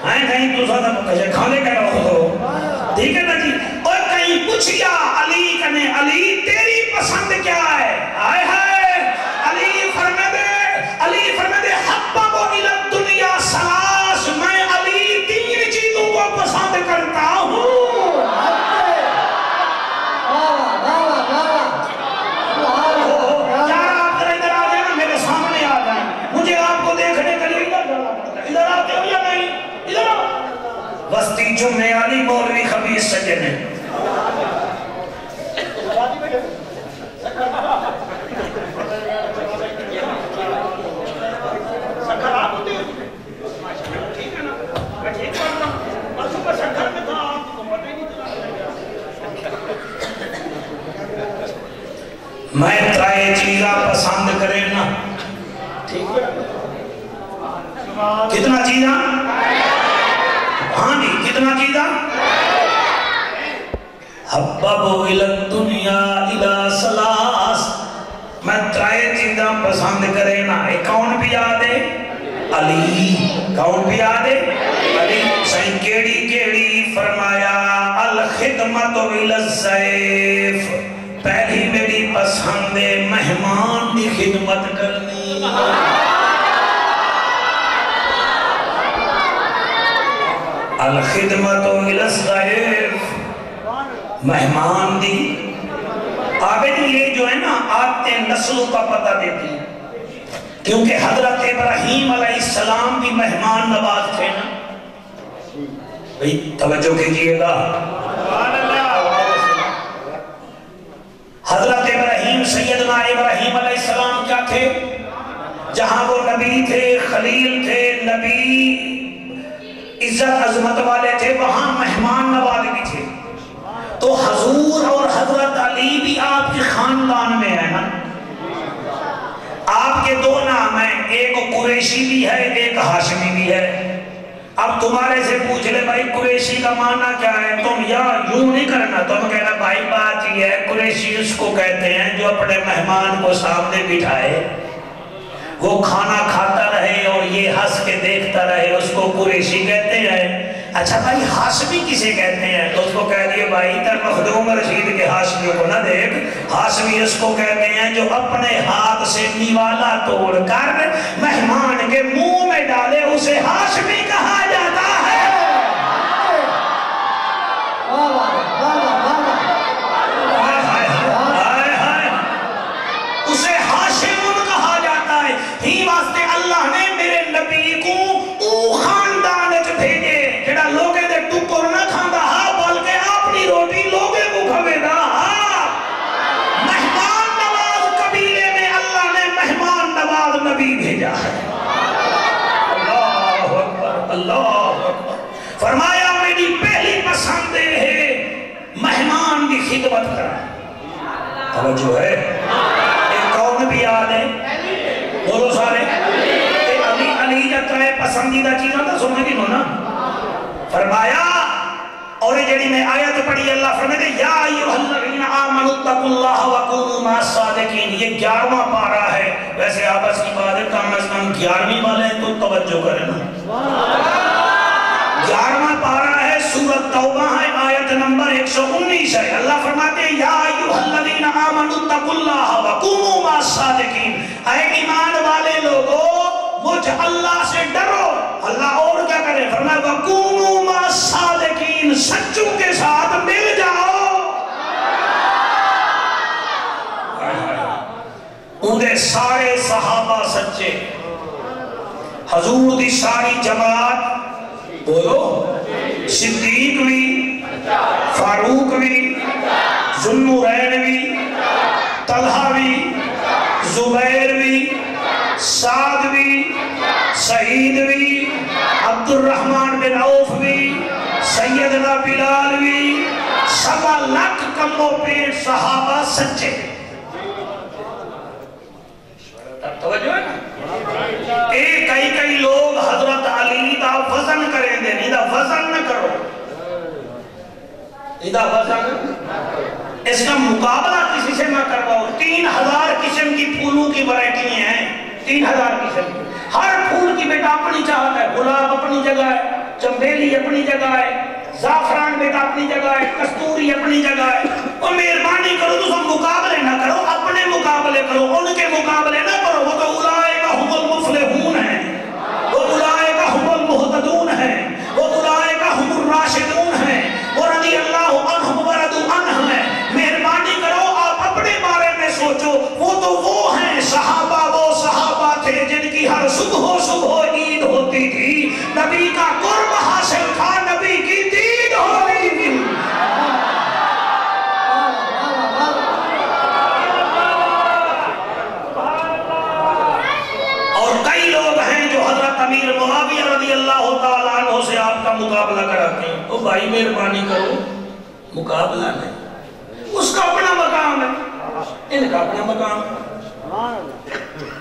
[SPEAKER 1] ہاں نہیں تو ساتھ کچھ کھانے کا رہو تو ٹھیک ہے نا جی اور کہیں پوچھیا علی کنے علی تیری پسند کیا ہے آئے ہائے علی فرمے دے حبب الى دنیا سلاس میں علی تین چیزوں کو پسند کرتا ہوں یار آپ ذرا ادھر آ جائیں نا میرے سامنے آ جائیں مجھے آپ کو دیکھنے کے لیے ادھر آتے ہو یا نہیں ادھر آؤ وسطی جمعے علی مولوی خبیث سجن ہے میں ترائے چیزاں پسند کرے نا کتنا چیزاں ہاں جی کتنا چیزاں حبب الى الدنیا الى سلاس میں ترائے چیزاں پسند کرے نا ایک کون بھی یاد ہے علی کون بھی یاد ہے علی سائیں کیڑی کیڑی فرمایا الخدمت الى السیف پہلی میری پسند مہمان کی خدمت کرنی الخدمت الى السیف مہمان دی عابد یہ جو ہے نا آتے نسلوں کا پتہ دیتی کیونکہ حضرت ابراہیم علیہ السلام بھی مہمان نواز تھے نا بھئی توجہ کیجئے گا حضرت ابراہیم سیدنا ابراہیم علیہ السلام کیا تھے جہاں وہ نبی تھے خلیل تھے نبی عزت عظمت والے تھے وہاں مہمان حضور اور حضرت علی بھی آپ کے خاندان میں ہے نا؟ آپ کے دو نام ہیں، ایک قریشی بھی ہے ایک ہاشمی بھی ہے۔ اب تمہارے سے پوچھ لے بھائی قریشی کا معنی کیا ہے، تم یوں نہیں کرنا، تم کہنا بھائی بات یہ ہے قریشی اس کو کہتے ہیں جو اپنے مہمان کو سامنے بٹھائے، وہ کھانا کھاتا رہے اور یہ ہنس کے دیکھتا رہے، اس کو قریشی کہتے ہیں۔ اچھا بھائی ہاشمی کسے کہتے ہیں؟ تو اس کو کہہ دیے بھائی تر مخدوم رشید کے ہاشمیوں کو نہ دیکھ، ہاشمی اس کو کہتے ہیں جو اپنے ہاتھ سے نیوالا توڑ کر مہمان کے منہ میں ڈالے، اسے ہاشمی کہا جاتا ہے۔ اسے ہاشمون کہا جاتا ہے۔ ہی واسطے اللہ نے میرے نبی کو او خاندان بھیجے جڑا لوگے دے ٹکر نہ کھاندا ہا، بلکہ اپنی روٹی لوگے کو کھوے دا ہا۔ مہمان نواز قبیلے میں اللہ نے مہمان نواز نبی بھیجا ہے۔ اللہ اکبر اللہ اکبر۔ فرمایا میری پہلی پسند ہے مہمان کی خدمت کرنا۔ توجہ ہے، ایک کون بھی یاد ہے بولو سارے، علی علی جب ترے پسندیدہ چیزاں تو سننے کی ہونا۔ فرمایا اور جڑی میں آیت پڑھی اللہ فرماتے یا ایھا الذین آمنوا اتقوا اللہ وکونوا مع الصادقین، یہ 11واں پارہ ہے۔ ویسے آپس کی بات ہے کم از کم 11ویں والے تو توجہ کریں نا۔ 11واں پارہ ہے، سورۃ توبہ ہے، آیت نمبر 119 ہے۔ اللہ فرماتے ہیں یا ایھا الذین آمنوا اتقوا اللہ وکونوا مع الصادقین، اے ایمان والے لوگو مجھ اللہ سے ڈرو۔ اللہ اور کیا کرے؟ فرمایا وَقُومُوا مَعَ الصَّادِقِينَ، سچوں کے ساتھ مل جاؤ۔ اندھے سارے صحابہ سچے، حضور دی ساری جماعت بولو، صدیق بھی، فاروق بھی، ذوالنورین بھی، طلحہ بھی، زبیر بھی، سعد بھی، سعید بھی، عبد الرحمن بن عوف بھی، سیدنا بلال بھی، 1.25 لاکھ کموں پہ صحابہ سچے۔ توجہ ہے نا؟ کئی لوگ حضرت علی دا وزن کریں دے، نہیں دا وزن نہ کرو، نہیں دا وزن، اس کا مقابلہ کسی سے نہ کرواؤ۔ 3000 قسم کی پھولوں کی ورائٹی ہیں، 3000 قسم کی، ہر پھول کی بیٹا اپنی چاہت ہے، گلاب اپنی جگہ ہے، چنبیلی اپنی جگہ ہے، زعفران بیٹا اپنی جگہ ہے، کستوری اپنی جگہ ہے۔ اور مہربانی کرو تو سب مقابلے نہ کرو، اپنے مقابلے کرو، ان کے مقابلے نہ کرو۔ وہ تو اولئک ھم المفلحون ہیں، وہ اولئک ھم المہتدون ہیں، وہ اولئک ھم الراشدون ہیں، وہ رضی اللہ عنہم ورضوا عنہ ہیں۔ مہربانی کرو آپ اپنے بارے میں سوچو، وہ تو وہ ہیں صحابہ، وہ صحابہ تھے جن کی ہر صبح عید ہوتی تھی، نبی کا قرب حاصل تھا، نبی کی دید ہوتی تھی۔ اور کئی لوگ ہیں جو حضرت امیر معاویہ رضی اللہ تعالیٰ عنہ سے آپ کا مقابلہ کراتے ہیں۔ تو بھائی مہربانی کرو، مقابلہ نہیں، اس کا اپنا مقام ہے، ان کا اپنا مقام ہے۔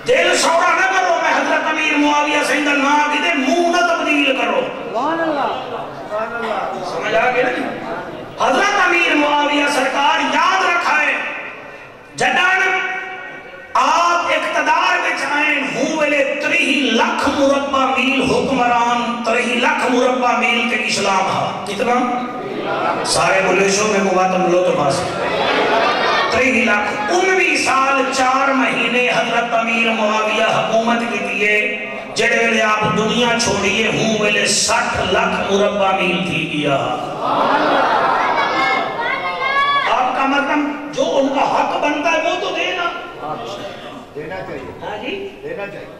[SPEAKER 1] دل سوڑا نہ کرو، میں حضرت امیر معاویہ سے اندر نہ آگے منہ نہ تبدیل کرو۔ سمجھ آگے نہیں؟ حضرت امیر معاویہ سرکار یاد رکھا ہے جدان آپ اقتدار میں چاہیں ہوں ویلے 30 لاکھ مربع میل حکمران، 30 لاکھ مربع میل کے اسلام ہا کتنا؟ سارے بلیشوں میں مواتم لو تو پاس 30 لاکھ 19 سال 4 مہینے حضرت امیر معاویہ حکومت کی دیئے، جڑے ویلے آپ دنیا چھوڑیے ہوں ویلے 60 لاکھ مربع میل تھی گیا۔ آپ کا مطلب جو ان کا حق بنتا ہے وہ تو دینا چاہیے، ہاں جی دینا چاہیے۔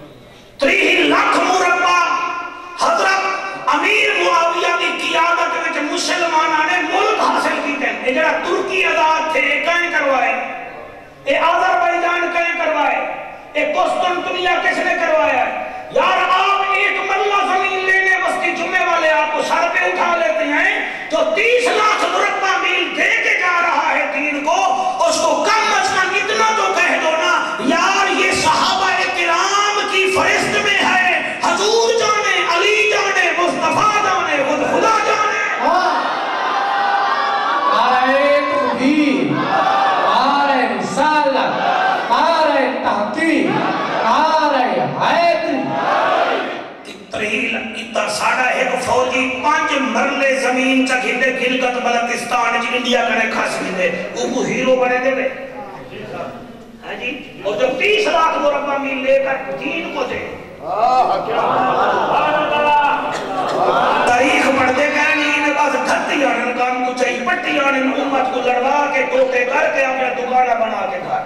[SPEAKER 1] 30 لاکھ مربع حضرت امیر معاویہ کی قیادت میں مسلمانہ نے ملک حاصل کی تھے۔ یہ جڑا ترکی آزاد تھے کہیں کروائے، یہ آذربائیجان کہیں کروائے، یہ قسطنطنیہ کس نے کروایا ہے؟ یار آپ ایک ملہ زمین لینے وسطی جمعے والے آپ کو سر پہ اٹھا لیتے ہیں، تو 30 لاکھ مربع میل دے کے جا زمین چا کھلے گلگت بلتستان جی انڈیا کنے کھاس کھلے وہ ہیرو بنے دے بے ہاں جی اور جو 30 لاکھ مربع میل لے کر دین کو دے تاریخ پڑھتے گئے نہیں بس گھتی آنے کام کو چاہیے پٹی آنے امت کو لڑوا کے ٹوٹے کر کے اپنے دکانہ بنا کے گھر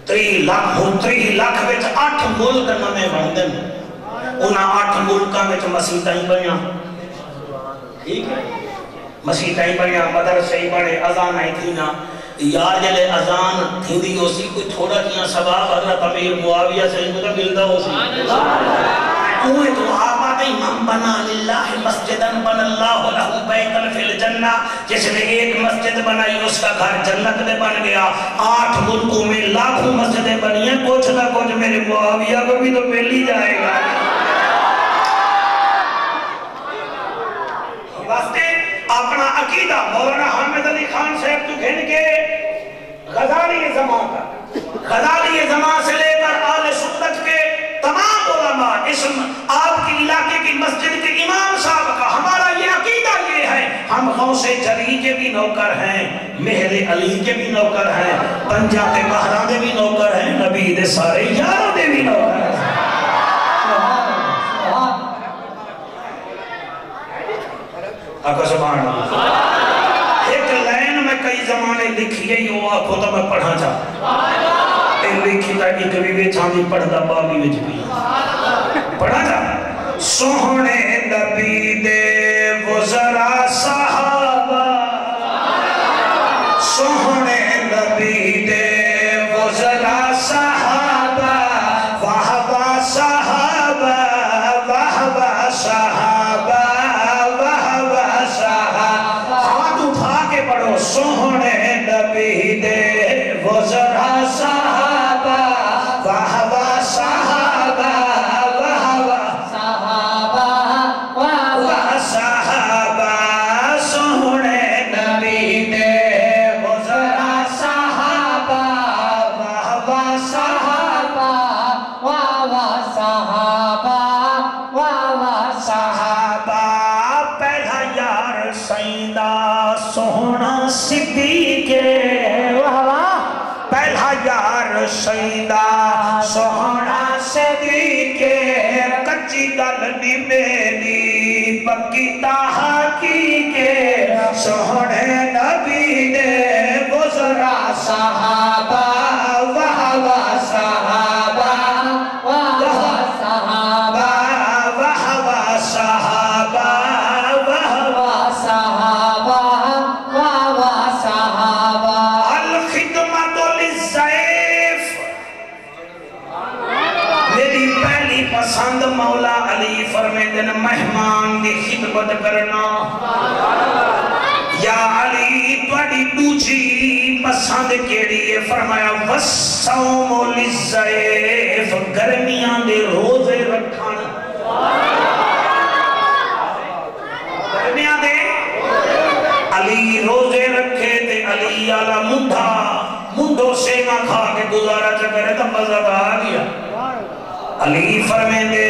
[SPEAKER 1] 3 لاکھ وچ 8 ملک نمے بندے انہاں 8 ملکاں وچ مسیحاں ہی بنیاں ٹھیک ہے مسیحاں ہی بنیاں مدرسے ہی بنے اذان ہی تھی نا یار جلے اذان تھی دی ہو سی کوئی تھوڑا کیا سباب حضرت امیر معاویہ سے ان کو تو ملتا ہو سی اوہ تو آباد امام بنا للہ مسجدن بن اللہ لہو بیتن فی الجنہ جس نے ایک مسجد بنائی اس کا گھر جنت میں بن گیا 8 ملکوں میں لاکھوں مسجدیں بنی ہیں کچھ نہ کچھ میرے معاویہ کو بھی تو مل ہی جائے گا واسطے اپنا عقیدہ مولانا حامد علی خان صاحب تو گھن کے غزالی زمان کا غزالی زمان سے لے کر آل سنت کے تمام علماء اس آپ کی علاقے کی مسجد کے امام صاحب کا ہمارا یہ عقیدہ یہ ہے ہم غوث جلی کے بھی نوکر ہیں مہر علی کے بھی نوکر ہیں پنجا کے مہران دے بھی نوکر ہیں نبی دے سارے یاروں دے بھی نوکر ہیں آقا سبحان اللہ ایک لائن میں کئی زمانے لکھی ہے یہ آپ ہوتا میں پڑھا چاہتا ایک لکھی تا ایک بھی بیچھا بھی پڑھتا بابی وچ بھی پڑھا چاہتا سوہنے نبی دے وزرا صحابہ سوہنے نبی دے وزرا صحابہ وحبہ صحابہ وحبہ صحابہ سوہنے نبی دے وزرا صحابہ وحبہ صحابہ وحبہ صحابہ وحبہ صحابہ سوہنے نبی دے وزرا صحابہ وحبہ صحابہ وحبہ صحابہ وحبہ صحابہ پہلا یار سیدہ سوہنا صدیقے پہلا یار سیدہ سوہنا صدیقے کچی گل نی میری پکی تحقیق سوہنے نبی دے وزرا صحابہ وحبہ صحابہ وحبہ صحابہ وحبہ صحابہ وحبہ صحابہ پسند مولا علی فرمیدن مہمان دی خدمت کرنا یا علی توڑی دوچی پسند کیڑی ہے فرمایا وَالصَّوْمُ لِلزَّيْفِ گرمیاں دے روزے رکھانا گرمیاں دے علی روزے رکھے تے علی آلہ مندھو سینا کھا کے گزارا چکرے تو مزہ آ گیا علی فرمے دے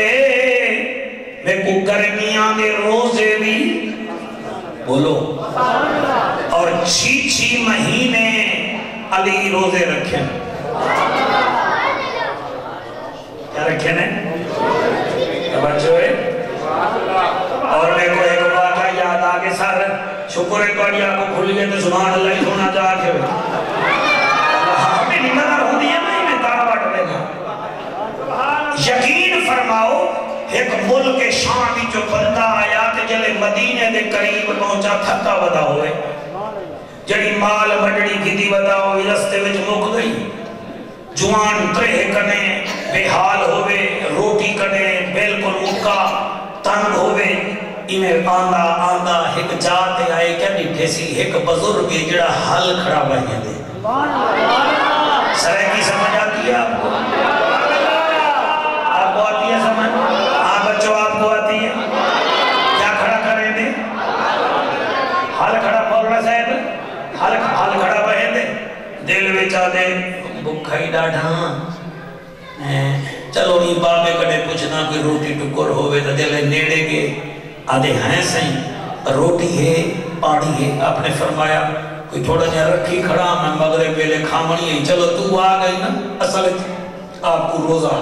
[SPEAKER 1] میں کو گرمیاں دے روزے بھی بولو اور 6 مہینے علی روزے رکھیں کیا رکھیں نے بچو ہے اور میں کو ایک واقعہ یاد آگے سر شکر ہے کوئی آپ کو کھل گئے تو سبحان اللہ ہی سونا جا کے ہمیں نمدر ہو دیا میں تارا بٹ دینا یقین فرماؤ ایک ملک شامی جو بندہ آیا کہ جلے مدینے دے قریب پہنچا تھکا ودا ہوئے جڑی مال بڑڑی گھدی ودا ہوئی رستے وچ مک گئی جوان ترہ کنے بے حال ہوئے روٹی کنے بالکل اکا تنگ ہوئے انہیں آندہ ایک جاتے آئے کیا نٹھے سی ایک بزرگ جڑا حل کھڑا بہنے دے سرے کی سمجھ آتی ہے آپ کو آتی ہے سمجھ بچوں آپ کو آتی ہے کیا کھڑا کریں دے حال کھڑا مولانا صاحب حال کھڑا بہن دے دل وچا دے بکھائی ڈاڑھاں چلو نہیں بابے کڑے پوچھنا کوئی روٹی ٹکر ہوئے تو دلے نیڑے گے آدھے ہیں سہیں روٹی ہے پانی ہے. آپ نے فرمایا کوئی تھوڑا جہاں رکھی کھڑا میں مغرب ویلے کھامنی ہے. چلو تو آ گئی نا اصل آپ کو روزہ.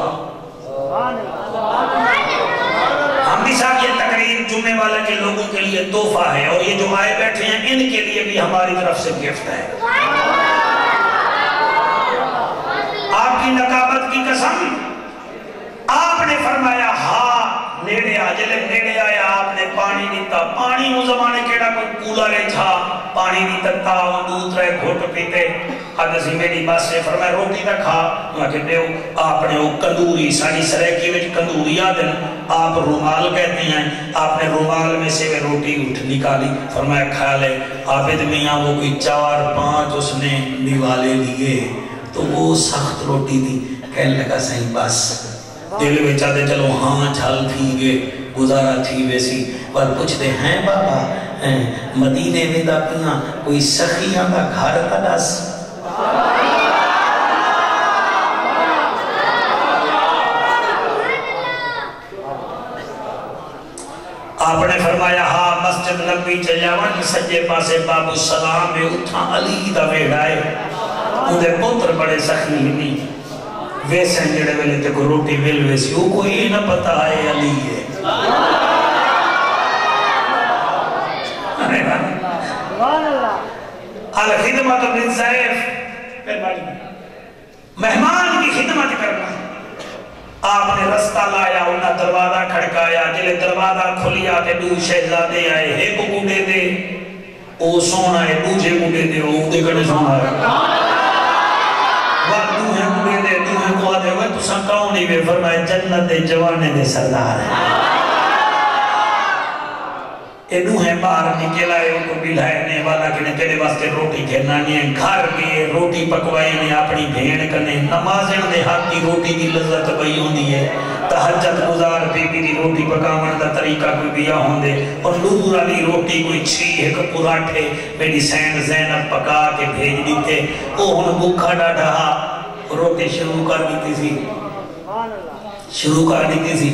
[SPEAKER 1] ہم بھی صاحب یہ تقریب جمعے والے کے لوگوں کے لیے تحفہ ہے اور یہ جو آئے بیٹھے ہیں ان کے لیے بھی ہماری طرف سے گفٹ ہے. آپ کی نقابت کی قسم آپ نے فرمایا ہاں نیڑے آ. جلے نیڑے آیا آپ نے پانی دیتا. پانی وہ زمانے کیڑا کوئی کولر ہے تھا پانی دیتا تا وہ دودھ رہے گھوٹ پیتے. حدثی میری بات سے فرمایا روٹی نہ کھا. میں کہتے ہو آپ نے وہ کندوری ساری سریکی میں کندوری آدن آپ رومال کہتے ہیں. آپ نے رومال میں سے وہ روٹی اٹھ نکالی. فرمایا کھا لے. عابد میاں وہ کوئی 4-5 اس نے نیوالے لیے تو وہ سخت روٹی تھی. کہنے لگا صحیح بس دل میں چاہتے چلو ہاں چھل تھی گے گزارا تھی ویسی. پر پوچھتے ہیں بابا مدینے میں دا پیاں کوئی سخیاں دا گھر تا دس. آپ نے فرمایا ہاں مسجد نبی چلیاوان سجے پاسے باب السلام میں اتھا علی دا ویڑائے. اندھے پتر بڑے سخی ہی ویسے جڑے ویلے تے کو روٹی مل ویسی وہ کوئی نہ پتا ہے علی ہے. الخدمت بن زیف مہمان کی خدمت کرنا. آپ نے رستہ لایا انہا دروازہ کھڑکایا. جلے دروازہ کھلیا تے دو شہزادے آئے. ایک گوڑے دے او سونا ہے دوجے گوڑے دے او دے کڑے سونا ہے. وقت دوہے گوڑے دے دوہے کو آدھے ہوئے تو سنکاؤں نہیں بے فرمائے جنت دے جوانے دے سردار ہیں. اے دوہے باہر نکلائے ان کو بلائنے والا کہ نے تیرے واسطے روٹی کھیلانی ہے. گھر میں روٹی پکوائی نے اپنی بھین کرنے نمازن دے ہاتھ کی روٹی کی لذت بھئی ہوندی ہے. تحجد گزار بی بی دی روٹی پکاون دا طریقہ کوئی بیا ہوندے اور نور علی روٹی کوئی 6 پراٹھے میری سین زینب پکا کے بھیج دیتے. او ہن بھوکا ڈاڈا روٹی شروع کر دیتی تھی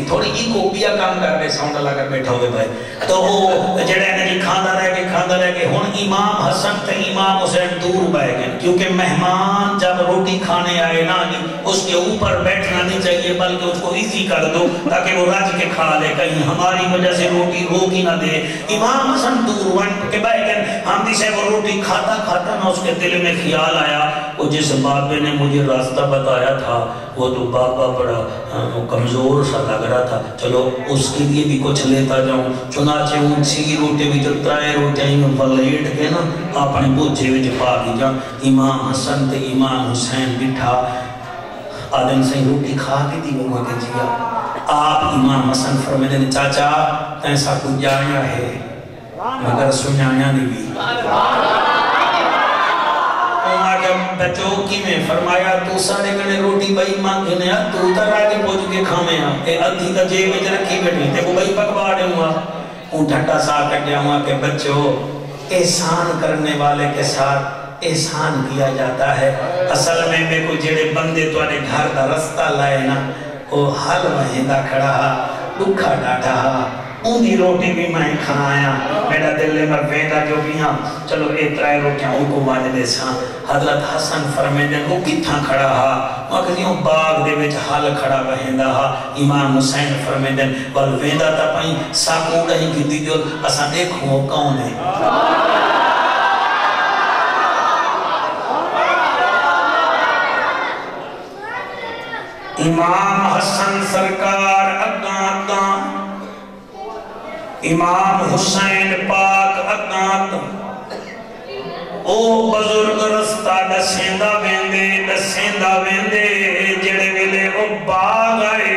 [SPEAKER 1] تھوڑی ہی کو بیا کام کر رہے ساؤنڈ اللہ کر بیٹھا ہوئے بھائی. تو وہ جڑے نے جی کھاندہ رہ کے ہن امام حسن تے امام حسین دور بائے گئے کیونکہ مہمان جب روٹی کھانے آئے نا اس کے اوپر بیٹھنا نہیں چاہیے بلکہ اس کو ایزی کر دو تاکہ وہ رج کے کھا لے کہیں ہماری وجہ سے روٹی روک ہی نہ دے. امام حسن دور ون کے بائے گئے ہم دی سے وہ روٹی کھاتا نا اس کے دل میں خیال آیا وہ جس بابے نے مجھے راستہ بتایا تھا وہ تو بابا بڑا کمزور سا لگ رہا تھا. چلو اس کے لیے بھی کچھ لیتا جاؤں. چنانچہ اونچی روٹی بھی جو 3 روٹیاں میں پلیٹ کے نا اپنے بوجھے وچ پا دی جا. امام حسن تے امام حسین بٹھا آدم سے روٹی کھا کے دی وہ ماں کے جیا. آپ امام حسن فرمیدے نے چاچا ایسا کچھ جایا ہے مگر سنایا نہیں بھی. بچوں کی میں فرمایا تو سارے کنے روٹی بھائی مانگنے تو تر آگے پوچھ کے کھامے اے ادھی تا جے میں رکھی بیٹھی تے کو بھائی پکوا دے ہوا. اون ٹھٹا سا کر گیا ہوا کہ بچوں احسان کرنے والے کے ساتھ احسان کیا جاتا ہے. اصل میں کوئی جڑے بندے تو آنے گھر دا رستہ لائے نا وہ حل مہندہ کھڑا دکھا ڈاٹا اونی روٹی بھی میں کھایا. میرا دل میں ویدہ جو بھی ہاں چلو اے 3 روٹیاں ان کو واجدے ساں. حضرت حسن فرمیدن وہ کتھاں کھڑا ہا وہ کہتی ہوں باغ دے وچ حال کھڑا بہندہ ہا. امام حسین فرمیدن وال ویدہ تا پائیں ساکو ڈہی کی دی جو اسا دیکھوں وہ کون ہے. امام حسن سرکار اگاں امام حسین پاک اگاں او بزرگ رستہ دسیندہ ویندے جڑے ویلے او باغ آئے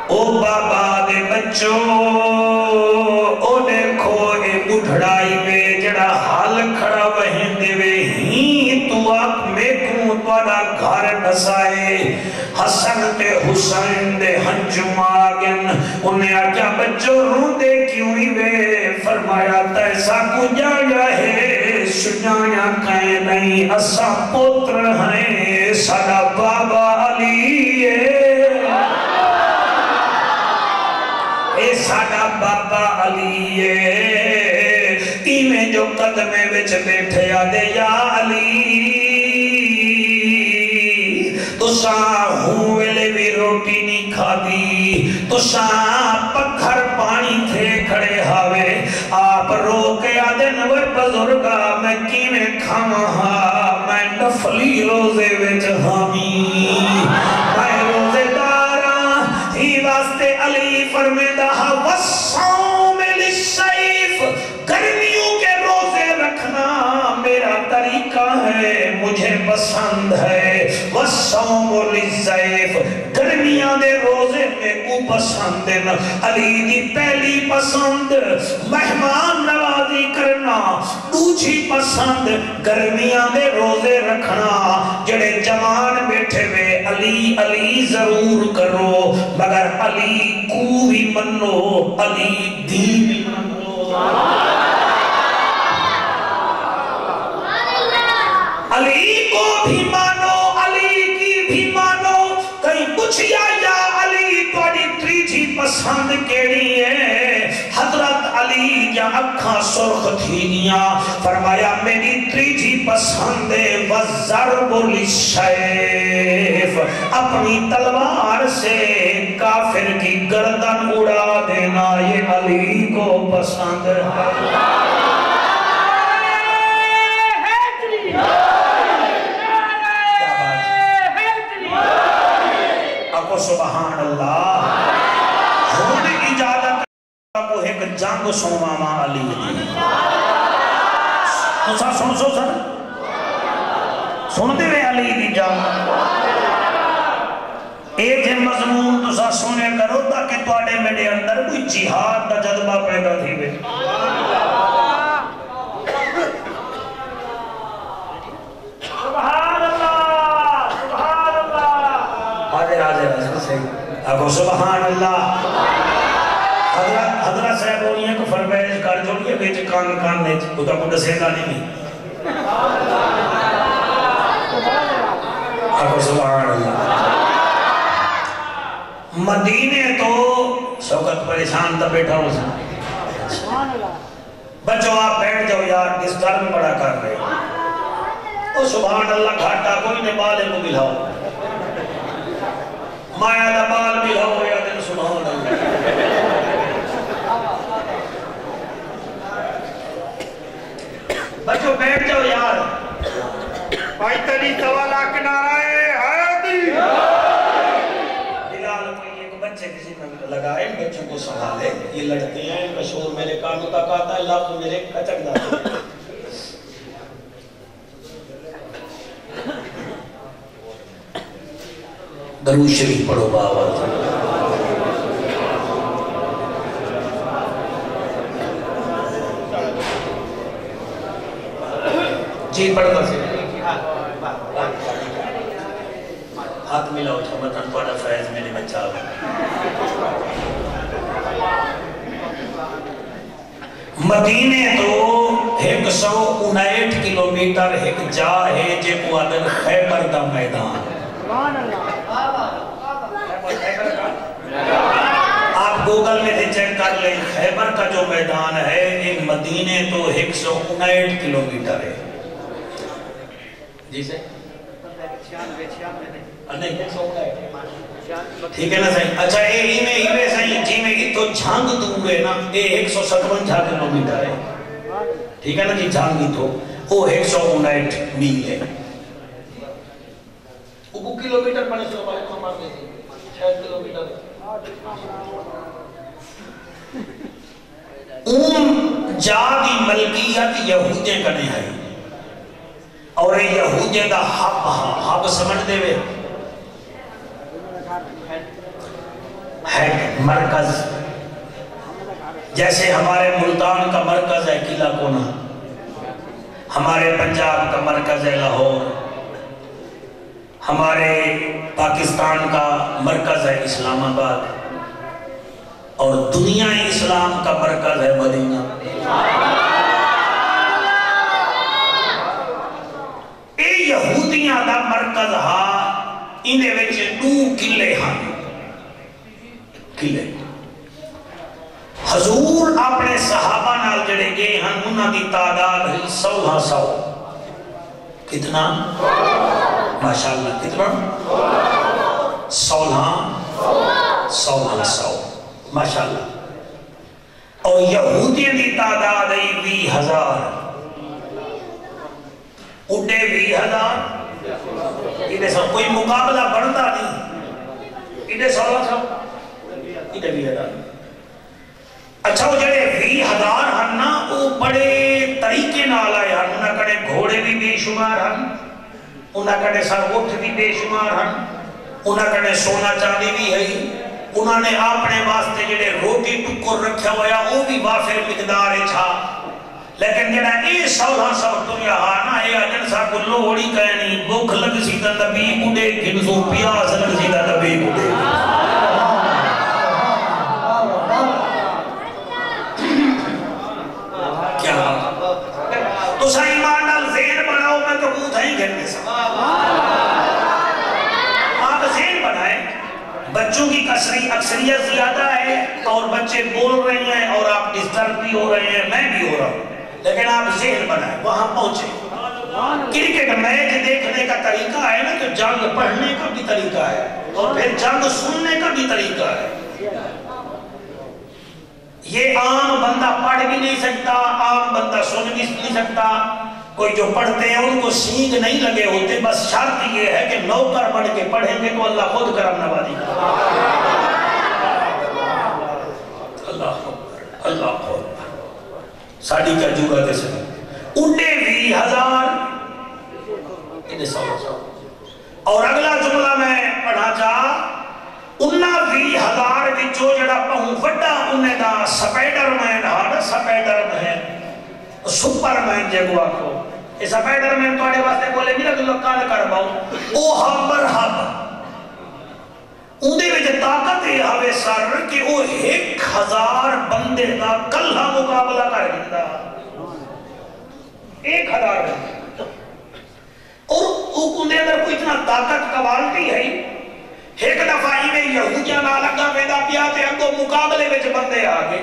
[SPEAKER 1] او بابا دے بچوں او دیکھو اے بڑھڑائی وے جڑا حال کھڑا وہندے وے ہی تو آپ میں کوں توڑا گھر نسائے. حسن تے حسین دے ہنجم آگن انہیں آکیا بچوں رو دے کیوں ہی وے. فرمایا تیسا کو جایا ہے سجایا کہیں نہیں اسا پتر ہیں ساڑا بابا علی ہے. علی ایویں جو قدمے وچ بیٹھے آدے یا علی تساں ہوں ویلے بھی روٹی نہیں کھا دی تساں پکھر پانی تھے کھڑے ہاوے آپ رو کے آدے نور بزرگا میں کیویں کھاواں میں نفلی روزے وچ حامی میں روزے داراں ہی واسطے علی فرمیندہ والصوم للسیف گرمیوں کے روزے رکھنا میرا طریقہ ہے مجھے پسند ہے والصوم للسیف گرمیاں دے روزے میں کو پسند ہے علی دی پہلی پسند مہمان نوازی کرنا دوسری پسند گرمیاں دے روزے رکھنا جڑے جوان بیٹھے ہوئے علی علی ضرور کرو مگر علی کو بھی منو علی دین بھی منو علی کو بھی مانو علی کی بھی مانو کہیں پوچھیا یا علی تھوڑی تیجی پسند کیڑی ہے حضرت علی یا اکھاں سرخ تھینیاں فرمایا میری تیجی پسند ہے وَالضَّرْبُ لِلسَّيْفِ اپنی تلوار سے کافر کی گردن اڑا دینا یہ علی کو پسند ہے سبحان اللہ ہون اجازت کو ایک جنگ سنواما علی تو سا سن سو سر سنتے ہوئے علی دی جنگ ایک مضمون تو سا سنے کرو تاکہ توڑے میرے اندر کوئی جہاد کا جذبہ پیدا تھی بے سبحان اللہ سبحان اللہ حاضر حاضر اگو سبحان اللہ حضرت صاحب ہوئے کو فرمیش کر جوڑیے بیچ کان کان نے خدا کو دسے گا نہیں اگو سبحان اللہ مدینے تو شوکت پریشان تا بیٹھا ہو سا بچوں آپ بیٹھ جاؤ یار کس گھر میں بڑا کر رہے تو سبحان اللہ گھاٹا کوئی نے بالے کو ملاؤ مایا دا بال بھی ہو یا دن سبحان اللہ بچوں بیٹھ جاؤ یار بھائی تری سوالا کنارائے حیدی بلال کوئی ایک بچے کسی میں لگائے بچوں کو سنبھالے یہ لڑتے ہیں ان کا شور میرے کانوں تک آتا ہے لفظ میرے کچک جاتے ہیں درود شریف پڑھو باور جی پڑھتا سے ہاتھ ملاؤ چھمتن پڑھا فیض میرے بچہ مدینے تو 159 کلومیٹر ایک جا ہے جے کو آدن خیبر دا میدان آپ گوگل میں تھے چیک کر لیں خیبر کا جو میدان ہے ایک مدینے تو 159 کلومیٹر ہے جی سے ٹھیک ہے نا صحیح اچھا ہی میں صحیح جی میں تو جھانگ دور ہے نا یہ 157 کلومیٹر ہے ٹھیک ہے نا جی جھانگی تو وہ 159 میل ہے وہ کلومیٹر پڑھنے سے ہمارے کو مار دیتے 6 کلومیٹر جا دی ملکیت یہودیں کنے ہے اور یہودیں دا حب سمجھ دے وے ہے مرکز جیسے ہمارے ملتان کا مرکز ہے قلعہ کونا ہمارے پنجاب کا مرکز ہے لاہور ہمارے پاکستان کا مرکز ہے اسلام آباد اور دنیا اسلام کا مرکز ہے مدینہ اے یہودیاں دا مرکز ہا انہیں ویچے 2 قلعے ہاں قلعے حضور اپنے انہاں دی تعداد ہے 1600. کتنا؟ ماشاءاللہ کتنا؟ 1600 ماشاءاللہ. اور یہودیوں دی تعداد ہے 20,000. اڈے 20,000. انہیں سب کوئی مقابلہ بڑھتا نہیں. انہیں 1600 انہیں 20,000. اچھا وہ جڑے 20,000 ہن نا وہ بڑے طریقے نال آئے ہن. انہاں کڑے گھوڑے بھی بے شمار ہن, انہاں کڑے سر اٹھ بھی بے شمار ہن, انہاں کڑے سونا چاندی بھی ہے, انہاں نے اپنے واسطے جڑے روٹی ٹکر رکھا ہوا وہ بھی وافر مقدار چھا. لیکن جڑا اے 1600 دنیا نا اے اجن سا کو لوڑی کہنی بھوک لگ سی تے نبی بڈے گھنسو پیاس لگ سی تے نبی بڈے. کیا تو سا ایمان نال ذہن بناؤ, میں تو بوت ہی گھننے سا آپ ذہن بنائیں. بچوں کی اکثریت زیادہ ہے اور بچے بول رہے ہیں اور آپ ڈسٹرب بھی ہو رہے ہیں, میں بھی ہو رہا ہوں, لیکن آپ ذہن بنائیں. وہاں پہنچے. کرکٹ میچ دیکھنے کا طریقہ ہے نا, تو جنگ پڑھنے کا بھی طریقہ ہے اور پھر جنگ سننے کا بھی طریقہ ہے. یہ عام بندہ پڑھ بھی نہیں سکتا, عام بندہ سن بھی نہیں سکتا. کوئی جو پڑھتے ہیں ان کو سینگ نہیں لگے ہوتے, بس شرط یہ ہے کہ نوکر بن کے پڑھیں گے تو اللہ خود کرم نوازی گا. اللہ اللہ ساڑھی کا جورا کے سن اڈے 20,000 انہیں 1600. اور اگلا جملہ میں پڑھا چاہ انہاں 20,000 وچوں جڑا پہوں وڈا انہیں دا سپیڈر مین ہاں, سپیڈر مین سپر مین جگو آکھو. یہ سپیڈر مین تو آڑے واسطے بولے میرا کہ لکان کر باؤں او ہمبر ہم اندے وچ طاقت ہے ہوئے سر کہ او 1,000 بندے دا کلہ مقابلہ کر گندہ. 1,000 بندے اور اندے اندر کوئی اتنا طاقت قوالٹی ہے. ایک دفعہ ہی میں یہودیاں نہ لگا پیدا پیا تے اگو مقابلے وچ بندے آگے.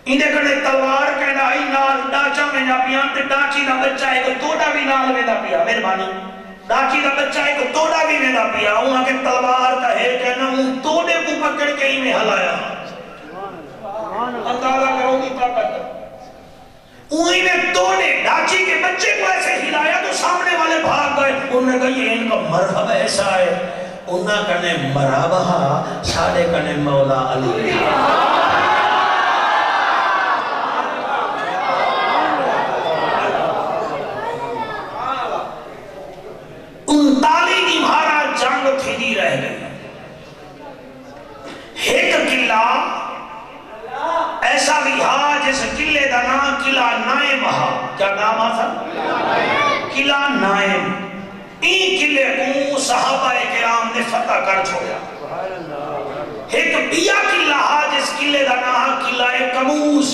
[SPEAKER 1] اندے کنے تلوار کہنا ہی نال ڈاچا میں نہ پیان تے ڈاچی دا بچہ ایک توڑا بھی نال میں نہ پیا. مہربانی ڈاچی دا بچہ ایک توڑا بھی میں نہ پیا. وہاں کے تلوار کا ہے کہنا ہوں توڑے کو پکڑ کے ہی میں ہلایا. اندازہ کرو گی طاقت. وہی میں توڑے ڈاچی کے بچے کو ایسے ہلایا تو سامنے والے بھاگ گئے. انہوں نے کہا یہ ان کا مرحب ایسا ہے. انہاں کنے مرحبہ ساڑے کنے مولا علی. 39 مہارا جنگ تھی دی رہ گئی. ایک قلعہ ایسا بھی ہاں جس قلعے دا نام قلعہ نائم ہا. کیا نام آتا؟ قلعہ نائم. این قلعے کو صحابہ کرام نے فتح کر چھوڑا. ایک بیا قلعہ ہا جس قلعے دا نام قلعہ کموس.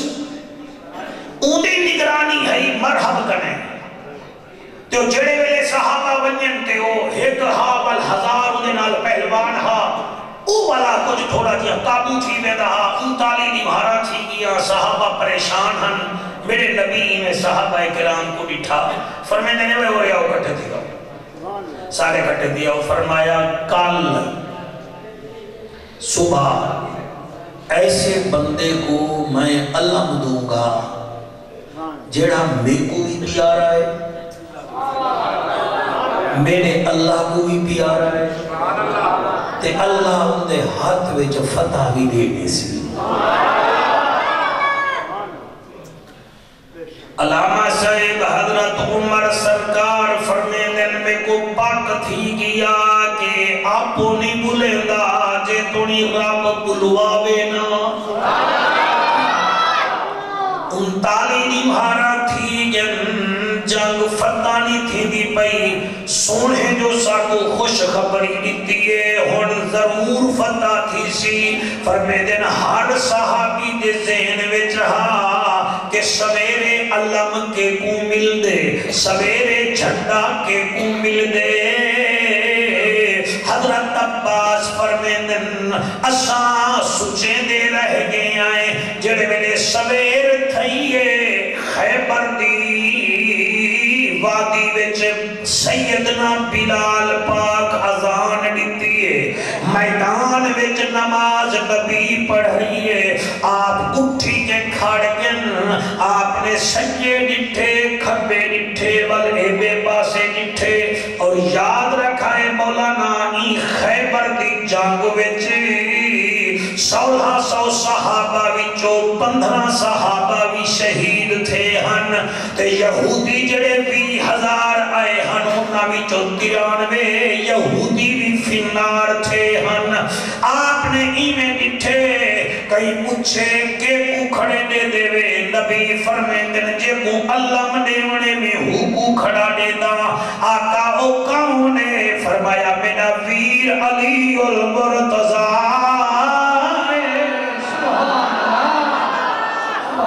[SPEAKER 1] اندی نگرانی ہے مرحب کنے. تو جڑے ویلے صحابہ ونجن تے ہو ایک ہا بل 1000 انہیں نال پہلوان ہا او والا کچھ تھوڑا جیا قابو تھی بیدا ہا. 39 مہارا تھی گیا. صحابہ پریشان ہن. میرے نبی نے صحابہ کرام کو بٹھا فرمائے دینے میں ہو رہا ہو کٹھے دیا. سارے کٹھے دیا. فرمایا کل صبح ایسے بندے کو میں علم دوں گا جیڑا میرے کو بھی پیارا ہے, میرے اللہ کو بھی پیارا ہے, تے اللہ ان دے ہاتھ وچ فتح بھی دے دے سی. علامہ صاحب حضرت عمر سرکار فرمے دن میں کو پاک تھی گیا کہ آپو نہیں بھولے گا جے تونی رب بلواوے نا. 39 مہارا تھی جنگ فتح نہیں تھی دی پئی. سونے جو ساکو خوش خبری دیتی ہے ہون ضرور فتح تھی سی. فرمے دن ہر صحابی دے ذہن وچ رہا کہ سویرے علم کے کو مل دے, سویرے جھنڈا کے کو مل دے. حضرت عباس فرمیندن اساں سچیں دے رہ گئے آئیں جڑے میرے سویر تھئیے خیبر وادی وچ سیدنا بلال پاک اذان دیتی ہے، میدان وچ نماز نبی پڑھائی ہے، آپ اٹھی کے کھڑ گن، آپ نے سجے ڈٹھے کھبے ڈٹھے والے بے پاسے ڈٹھے، اور یاد رکھائے مولانا ای خیبر دی جنگ وچ 1600 صحابہ وچوں 15 صحابہ بھی شہید تھے ہن، تے یہودی جڑے 20,000 آئے ہن انہاں وچوں 93 یہودی بھی فنار تھے ہن۔ آپ نے ایویں ڈٹھے کئی پوچھے کہ کو کھڑے دے دے وے، نبی فرمائیں دن جے کو اللہ منے میں کو کھڑا دے دا، آقا او کون ہے؟ فرمایا میرا ویر علی المرتضی۔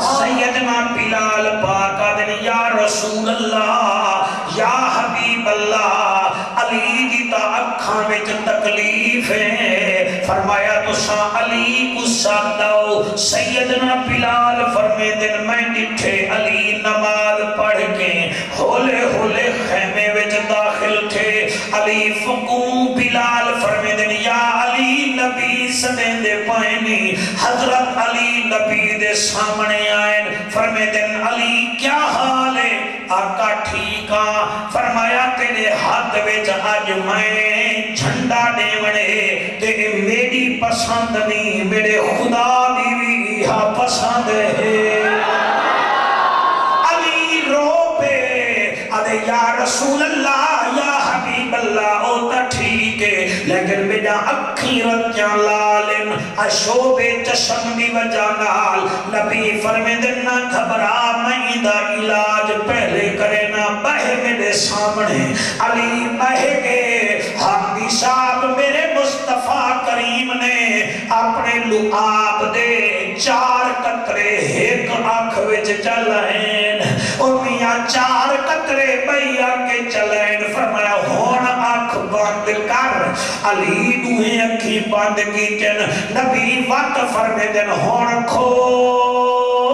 [SPEAKER 1] سیدنا بلال پاک آدن یا رسول اللہ یا حبیب اللہ، علی جی تا اکھاں وچ تکلیف ہے، فرمایا تساں علی کو ساتھاؤ۔ سیدنا بلال فرمے دن میں ڈٹھے علی نماز پڑھ کے ہولے ہولے خیمے وچ داخل تھے، علی فقوں بلال فرمے دن یا علی نبی سدیں دے پائنی، حضرت علی نبی دے سامنے آئیں، فرمے دن علی کیا حال ہے؟ آقا ٹھیکا، فرمایا تیرے ہاتھ وچ آج میں جھنڈا دیونے، تے میری پسند نہیں میرے خدا دی بھی ہاں پسند ہے۔ علی رو پہ ادھے یا رسول اللہ یا حبیب اللہ او تا ٹھیک ہے، لیکن میرا اکھی رتیاں لالن اشوب چشم دی وجہ نال، نبی فرمے دن نہ گھبرا میں دا علاج پہلے کرے نہ بہے میرے سامنے۔ علی بہے گے، حمدی صاحب میرے مصطفیٰ کریم نے اپنے لعاب دے 4 قطرے ایک آنکھ وچ چلائیں، اور میاں 4 قطرے بھیا کے چلائیں، فرمایا ہون آنکھ بند کر، علی دوہیں اکھی بند کی جن، نبی وقت فرمے دن ہون کھول،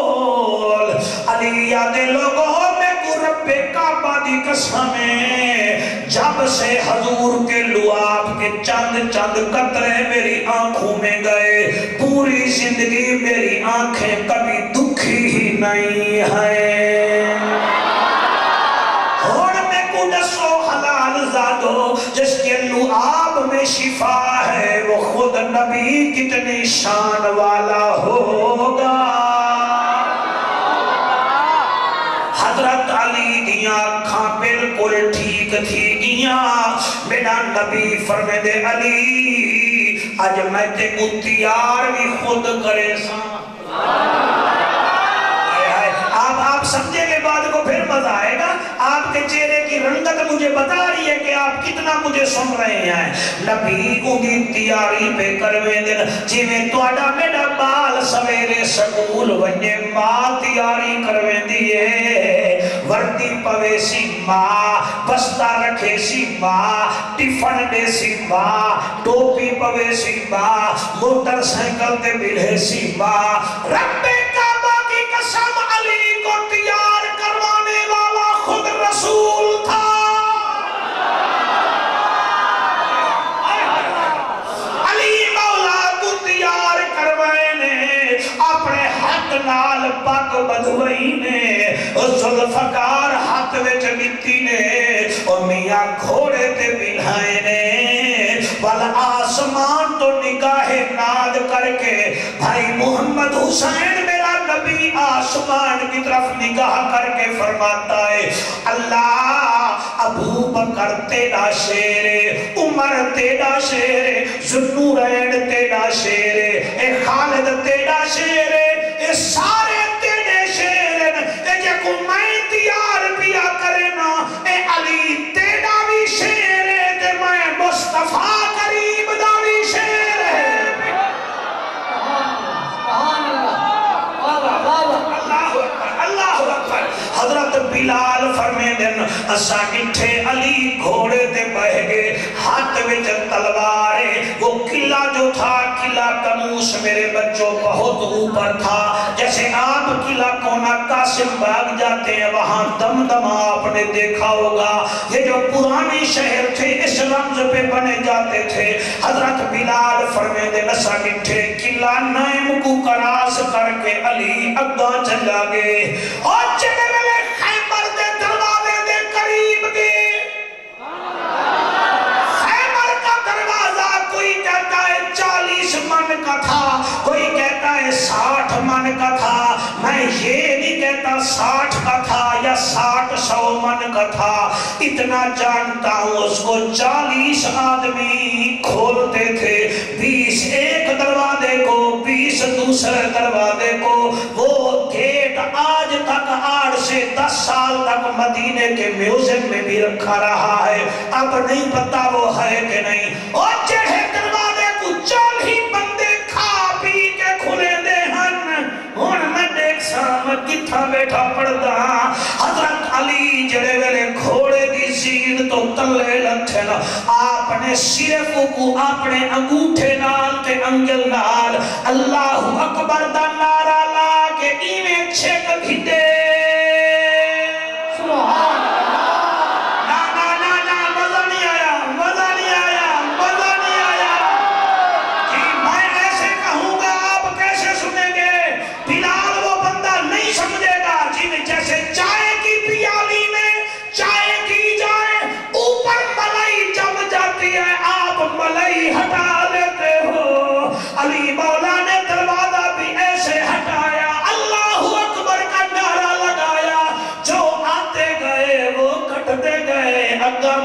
[SPEAKER 1] علی یادے لوگوں میں کو رب کعبہ دی قسمیں، جب سے حضور کے لعاب کے چند قطرے میری آنکھوں میں گئے، پوری زندگی میری آنکھیں کبھی دکھی ہی نہیں ہیں۔ اور میں کو دسو حلال زادو جس کے لعاب میں شفا ہے، وہ خود نبی کتنی شان والا ہوگا۔ حضرت علی دیاں کھاں بالکل ٹھیک تھی گیاں، میرا نبی فرمے دے علی آج میں تے کو تیار بھی خود کرے ساں۔ آپ سمجھے کے بعد کو پھر مزہ آئے گا، آپ کے چہرے کی رنگت مجھے بتا رہی ہے کہ آپ کتنا مجھے سن رہے ہیں۔ نبی کو دی تیاری پہ کروے دن، جی میں توڑا میرا بال سویرے سکول ونجے ماں تیاری کروے دیئے، وردی پوے سی ماں، بستہ رکھے سی ماں، ٹفن دے سی ماں، ٹوپی پوے سی ماں، موٹر سائیکل دے بلے سی ماں، رب کعبہ کی قسم علی کو تیار کروانے والا خود رسول تھا۔ علی مولا کو تیار کروانے اپنے حق نال پاک بدوئی نے، ذوالفقار ہاتھ وچ گتی نے، اور میاں گھوڑے تے بلھائے نے، بل آسمان تو نگاہ ناد کر کے بھائی محمد حسین میرا نبی آسمان کی طرف نگاہ کر کے فرماتا ہے اللہ ابو بکر تیرا شیر، عمر تیرا شیر، ذوالنورین تیرا شیر، اے خالد تیرا شیر، اے سارے تیرے شیر، اے جے کو میں تیار پیا کرنا، اے علی تیرا بھی شیر ہے، تے میں مصطفیٰ کریم دا بھی شیر ہے۔ حضرت بلال فرمے دن اسا اٹھے علی گھوڑے تے بہ گئے، ہاتھ وچ تلوارے، وہ قلعہ قلعہ جو تھا قلعہ کنوس میرے بچوں بہت اوپر تھا. جیسے آپ قلعہ کونا قاسم باغ جاتے ہیں وہاں دمدمہ آپ نے دیکھا ہوگا. یہ جو پرانے شہر تھے اس رمز پہ بنے جاتے تھے. حضرت بلال فرمیدے نسا گٹھے قلعہ نائم کو کراس کر کے علی اگا چلا گئے اور چلے ملے خیبر دے دروازے دے قریب گئے. خیبر کا دروازہ کوئی کہتا ہے 40 من کا تھا, کوئی کہتا ہے 60 من کا تھا. میں یہ نہیں کہتا 60 کا تھا یا 60 من کا تھا, اتنا جانتا ہوں اس کو 40 آدمی کھولتے تھے. 20 ایک دروازے کو, 20 دوسرے دروازے کو. وہ گیٹ آج تک 8 سے 10 سال تک مدینے کے میوزیم میں بھی رکھا رہا ہے. اب نہیں پتا وہ ہے کہ نہیں. اور جڑے دروازے کو 40 بندے کھا پی کے کھلے دے ہن, ہن میں دیکھ سام کتھا بیٹھا پڑدا. حضرت علی جڑے ویلے گھوڑے دی زین تو تلے لتھے نا, آپ نے صرف کو اپنے انگوٹھے نال تے انگل نال اللہ اکبر دا نعرہ لا کے ایویں چھک گھٹے.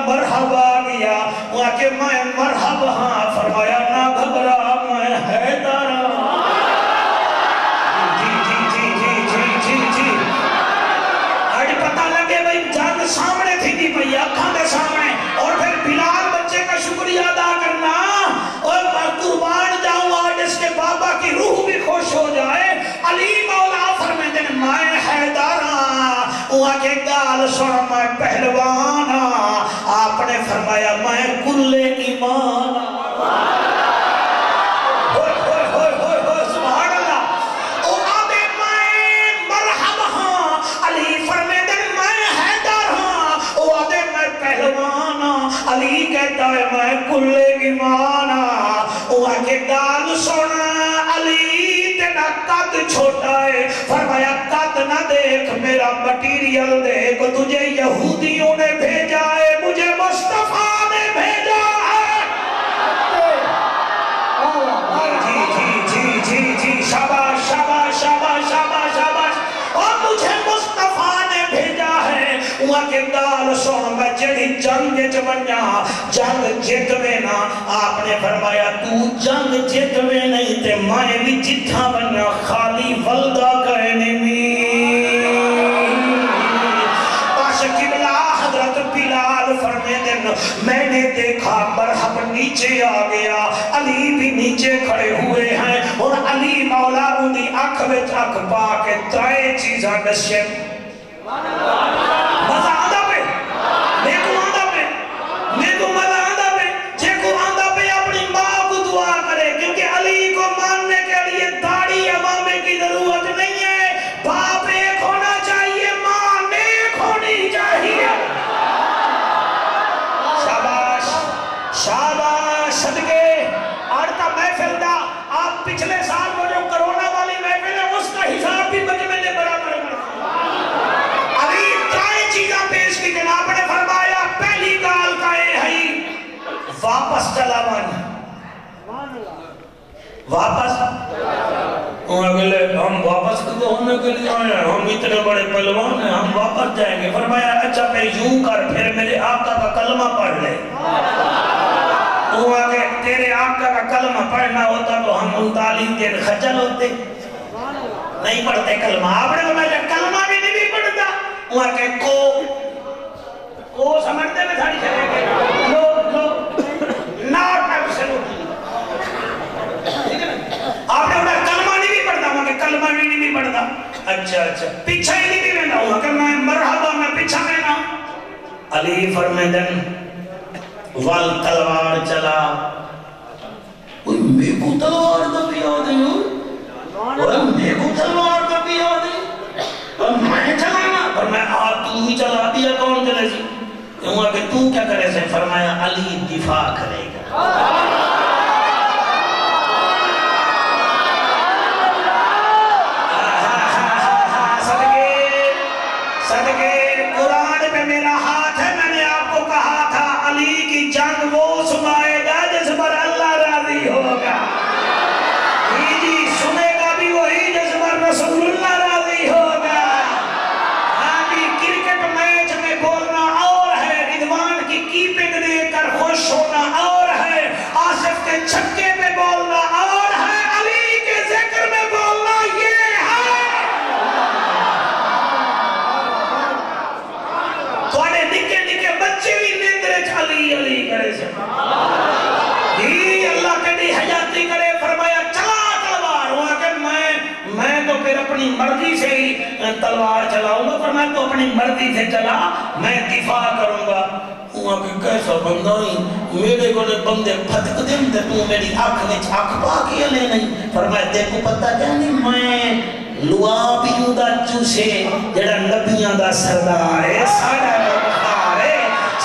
[SPEAKER 1] مرحبا گیا وہاں کہ میں مرحبا ہاں فرمایا نہ گھبرا میں حیدر. جی جی جی جی جی جی جی آج پتہ لگے بھئی جنگ سامنے تھی دی بھئی اکھاں دے سامنے. اور پھر بلال بچے کا شکریہ ادا کرنا اور قربان جاؤں آج اس کے بابا کی روح بھی خوش ہو جائے. علی مولا فرمیدے میں حیدر وہاں کے گال سن میں پہلوان. آپ نے فرمایا میں کل ایمان. سبحان اللہ. او آدھے میں مرحب ہاں. علی فرمیدے میں حیدر ہاں. او آدھے میں پہلوان. علی کہتا ہے میں کل ایمان. او آگے گال سن علی تیرا قد چھوٹا ہے. فرمایا قد نہ دیکھ میرا مٹیریل دیکھ. تجھے یہودیوں نے بھیجا ہے, مجھے مصطفیٰ نے بھیجا ہے. جی جی جی جی جی شاباش شاباش شاباش شاباش شاباش. اور مجھے مصطفیٰ نے بھیجا ہے. وہاں کے گال سن میں جڑی جنگ جمنیا جنگ جتوے نا. آپ نے فرمایا تو جنگ جتوے نہیں تے میں بھی جتھا بنیا خالی ولدہ کہنے میں. میں نے دیکھا مرحب نیچے آ گیا. علی بھی نیچے کھڑے ہوئے ہیں اور علی مولا انہی آنکھ میں آنکھ پا کے 3 چیزاں دسے. مزہ آدھا پہ میں کو آدھا پہ میں کو مزہ آدھا پہ جے کو آدھا پہ اپنی ماں کو دعا کرے, کیونکہ علی کو ماننے کے لیے داڑھی امامے کی ضرورت نہیں ہے. باپ ایک ہونا چاہیے, ماں نیک ہونی چاہیے. شاباش صدقے. آڑتا محفل دا آپ پچھلے سال وہ جو کرونا والی محفل ہے اس کا حساب بھی بجمے نے برابر کرتا. علی 3 چیزاں پیش کی جناب نے فرمایا. پہلی گال کا اے ہی واپس چلا مانا. واپس ہم واپس کدھو ہونے کے لیے آئے ہیں, ہم اتنے بڑے پہلوان ہیں, ہم واپس جائیں گے. فرمایا اچھا پھر یوں کر, پھر میرے آقا کا کلمہ پڑھ لے. وہ آگے تیرے آقا کا کلمہ پڑھنا ہوتا تو ہم 39 دن خجل ہوتے, نہیں پڑھتے کلمہ. آپ نے فرمایا کلمہ بھی نہیں پڑھتا. وہ آگے کو سمجھتے میں ساری چلے گئے. لو ناٹ ایبسلوٹلی. آپ نے فرمایا کلمہ نہیں پڑھتا. وہ آگے کلمہ بھی نہیں پڑھتا. اچھا اچھا پیچھا ہی نہیں رہنا. وہ آگے میں مرحبا میں پیچھا رہنا. علی فرمیدن وال تلوار چلا. کو تلوار دا بھی آدھے ہو اور میں کو تلوار دا بھی آدھے اور میں چلانا پر میں تو ہی چلا دیا کون چلے سی کہوں کہ تو کیا کرے سے فرمایا علی دفاع کرے گا صدقے قرآن پہ میرا ہاتھ ہے میں نے آپ کو کہا تھا علی کی جنگ وہ سنائے گا جس پر اللہ راضی ہوگا جی سنے گا بھی وہی جس پر رسول اللہ راضی ہوگا ہاں جی کرکٹ میچ میں بولنا اور ہے رضوان کی کیپنگ دے کر خوش ہونا اور ہے آصف کے چھکے میں بولنا اور ہے علی کے ذکر میں بولنا یہ ہے توڑے نکے نکے بچے بھی نیندرے علی علی کرے سے اللہ کہنی حیاتی کرے فرمایا چلا تلوار ہوا کہ میں تو پھر اپنی مرضی سے ہی تلوار چلاؤں گا پر میں تو اپنی مرضی سے چلا میں دفاع کروں گا ہوا کہ کیسا بندہ ہی میرے کو نے بندے پھٹک دیں تے تو میری آنکھ میں آنکھ پا کے لے نہیں فرمایا دیکھو پتہ کیا نہیں میں لوابیوں دا چوسے جڑا نبیاں دا سردار ہے ساڑا مختار ہے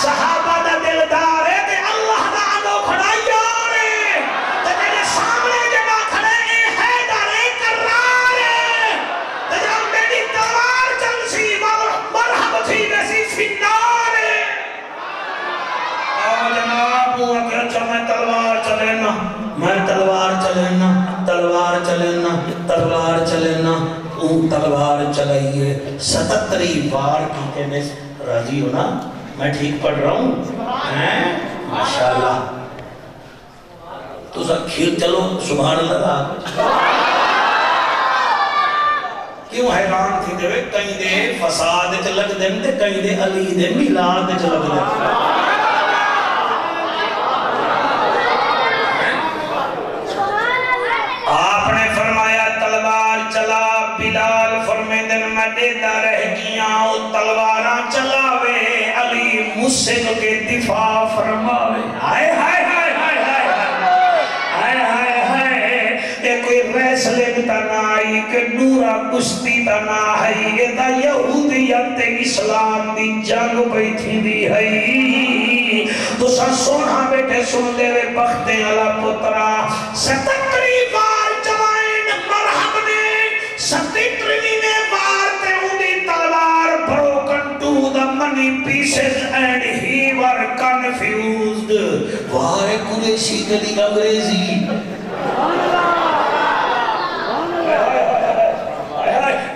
[SPEAKER 1] صحابہ دا دلدار ہے تے اللہ دا آنو کھڑا یار ہے تے میرے سامنے جڑا کھڑے ہے دارے کرار ہے تے جب میری تلوار چل سی مرحب تھی ویسی فنار ہے آو جناب ہوا کہ اچھا میں تلوار چلینا تلوار چلائیے 77 بار کی کہ میں راضی ہونا میں ٹھیک پڑھ رہا ہوں ماشاءاللہ تو سب کھیر چلو سبحان اللہ کیوں حیران تھی دے کہیں دے فساد چلک دیں دے کہیں دے علی دے میلاد چلک دیں آپ نے فرمایا تلوار چلا بلال فرمیدن میں دیتا رہ گیا تلواراں چلاوے علی مسلم کے دفاع فرماوے ہائے ہائے ہائے ہائے ہائے ہائے ہائے ہائے اے کوئی ریسلنگ تنائی کہ نورا کشتی تنائی اے دا یہودیت اسلام دی جنگ بیٹھی دی ہے تو سا سونا بیٹھے سن دے وے بختے علا پترا 77 بار جوائن مرحب نے 77 بار تے اندی تلوار broken to the many pieces and he were confused وائے قریشی گلی انگریزی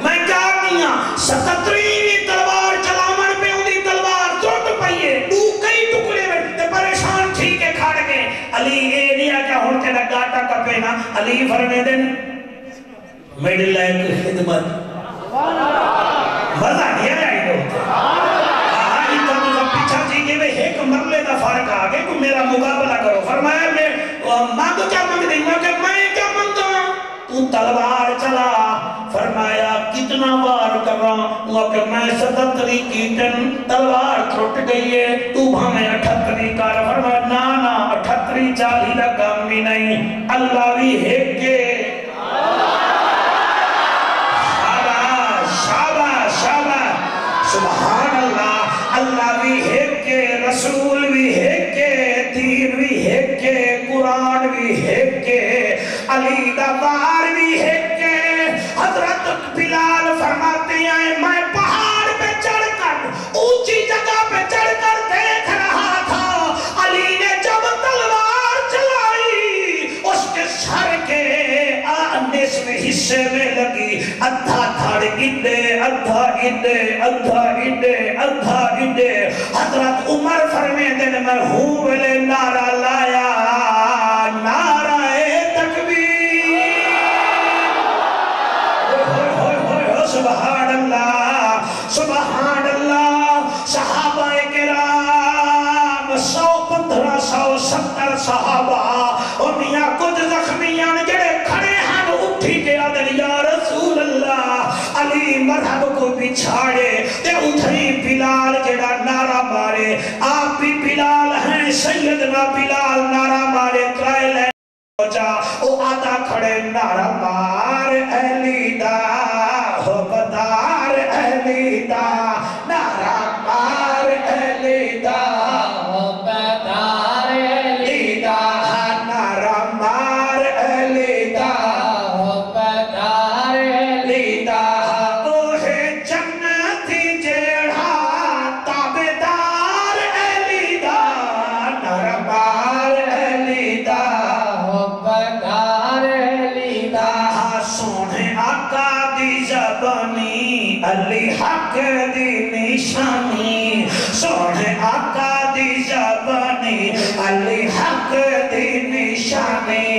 [SPEAKER 1] میں کیا کیا 77 تلوار چلامن پہ اندی تلوار ٹوٹ پائیے دو کئی ٹکڑے میں تے پریشان ٹھیک ہے کھاڑ گئے علی اے دیا کیا ہون تیرا گاٹا کا پینا علی فرمے دن میڈل لائن کی خدمت مزہ نہیں آئی ہوتے آئی تو سب پیچھا چیئے میں ایک مرلے دا فارق آگے کو میرا مقابلہ کرو فرمایا میں مانگو کیا مانگ دیں میں کیا مانگتا ہوں تو تلوار چلا فرمایا کتنا وار کر رہا ہوں کہ میں 77 کی تلوار تھوٹ گئی ہے تو ہمیں 78 کا فرمایا نانا 78 40 دا کام بھی نہیں اللہ بھی ہے کہ سبحان اللہ اللہ بھی ہے کہ رسول بھی ہے کہ دین بھی ہے کہ قرآن بھی ہے کہ علی دا بار بھی ہے کہ حضرت بلال فرماتے ہیں میں پہاڑ پہ چڑھ کر اونچی جگہ پہ چڑھ کر دیکھ رہا تھا علی نے جب تلوار چلائی اس کے سر کے نصف حصے میں لگی ادھا تھاڑ گندے ادھا گندے ادھا گندے ادھا گندے حضرت عمر فرمے دن میں ہوں ویلے نعرہ لایا نعرہ تکبیر سبحان اللہ سبحان اللہ صحابہ کرام 115-170 صحابہ انہیاں کچھ زخمیاں جڑے کھڑے ہیں اٹھی کے آدھر یا رسول اللہ علی مرحب کو بچھاڑے تے اتھری بلال جڑا نعرہ مارے آپ بھی بلال ہیں سیدنا بلال نعرہ مارے ٹرائل ہے او
[SPEAKER 3] پڑے نعرہ مار علی دا حبدار علی دا نعرہ مار علی دا
[SPEAKER 2] حبدار علی دا
[SPEAKER 3] نعرہ مار علی دا
[SPEAKER 2] حبدار علی دا
[SPEAKER 3] اوہ جنتی جیڑا تابدار علی دا نعرہ مار علی دا
[SPEAKER 2] حبدار علی دا
[SPEAKER 3] سونے آقا دی زبانی علی حق دی نشانی سونے آقا دی زبانی علی حق دی نشانی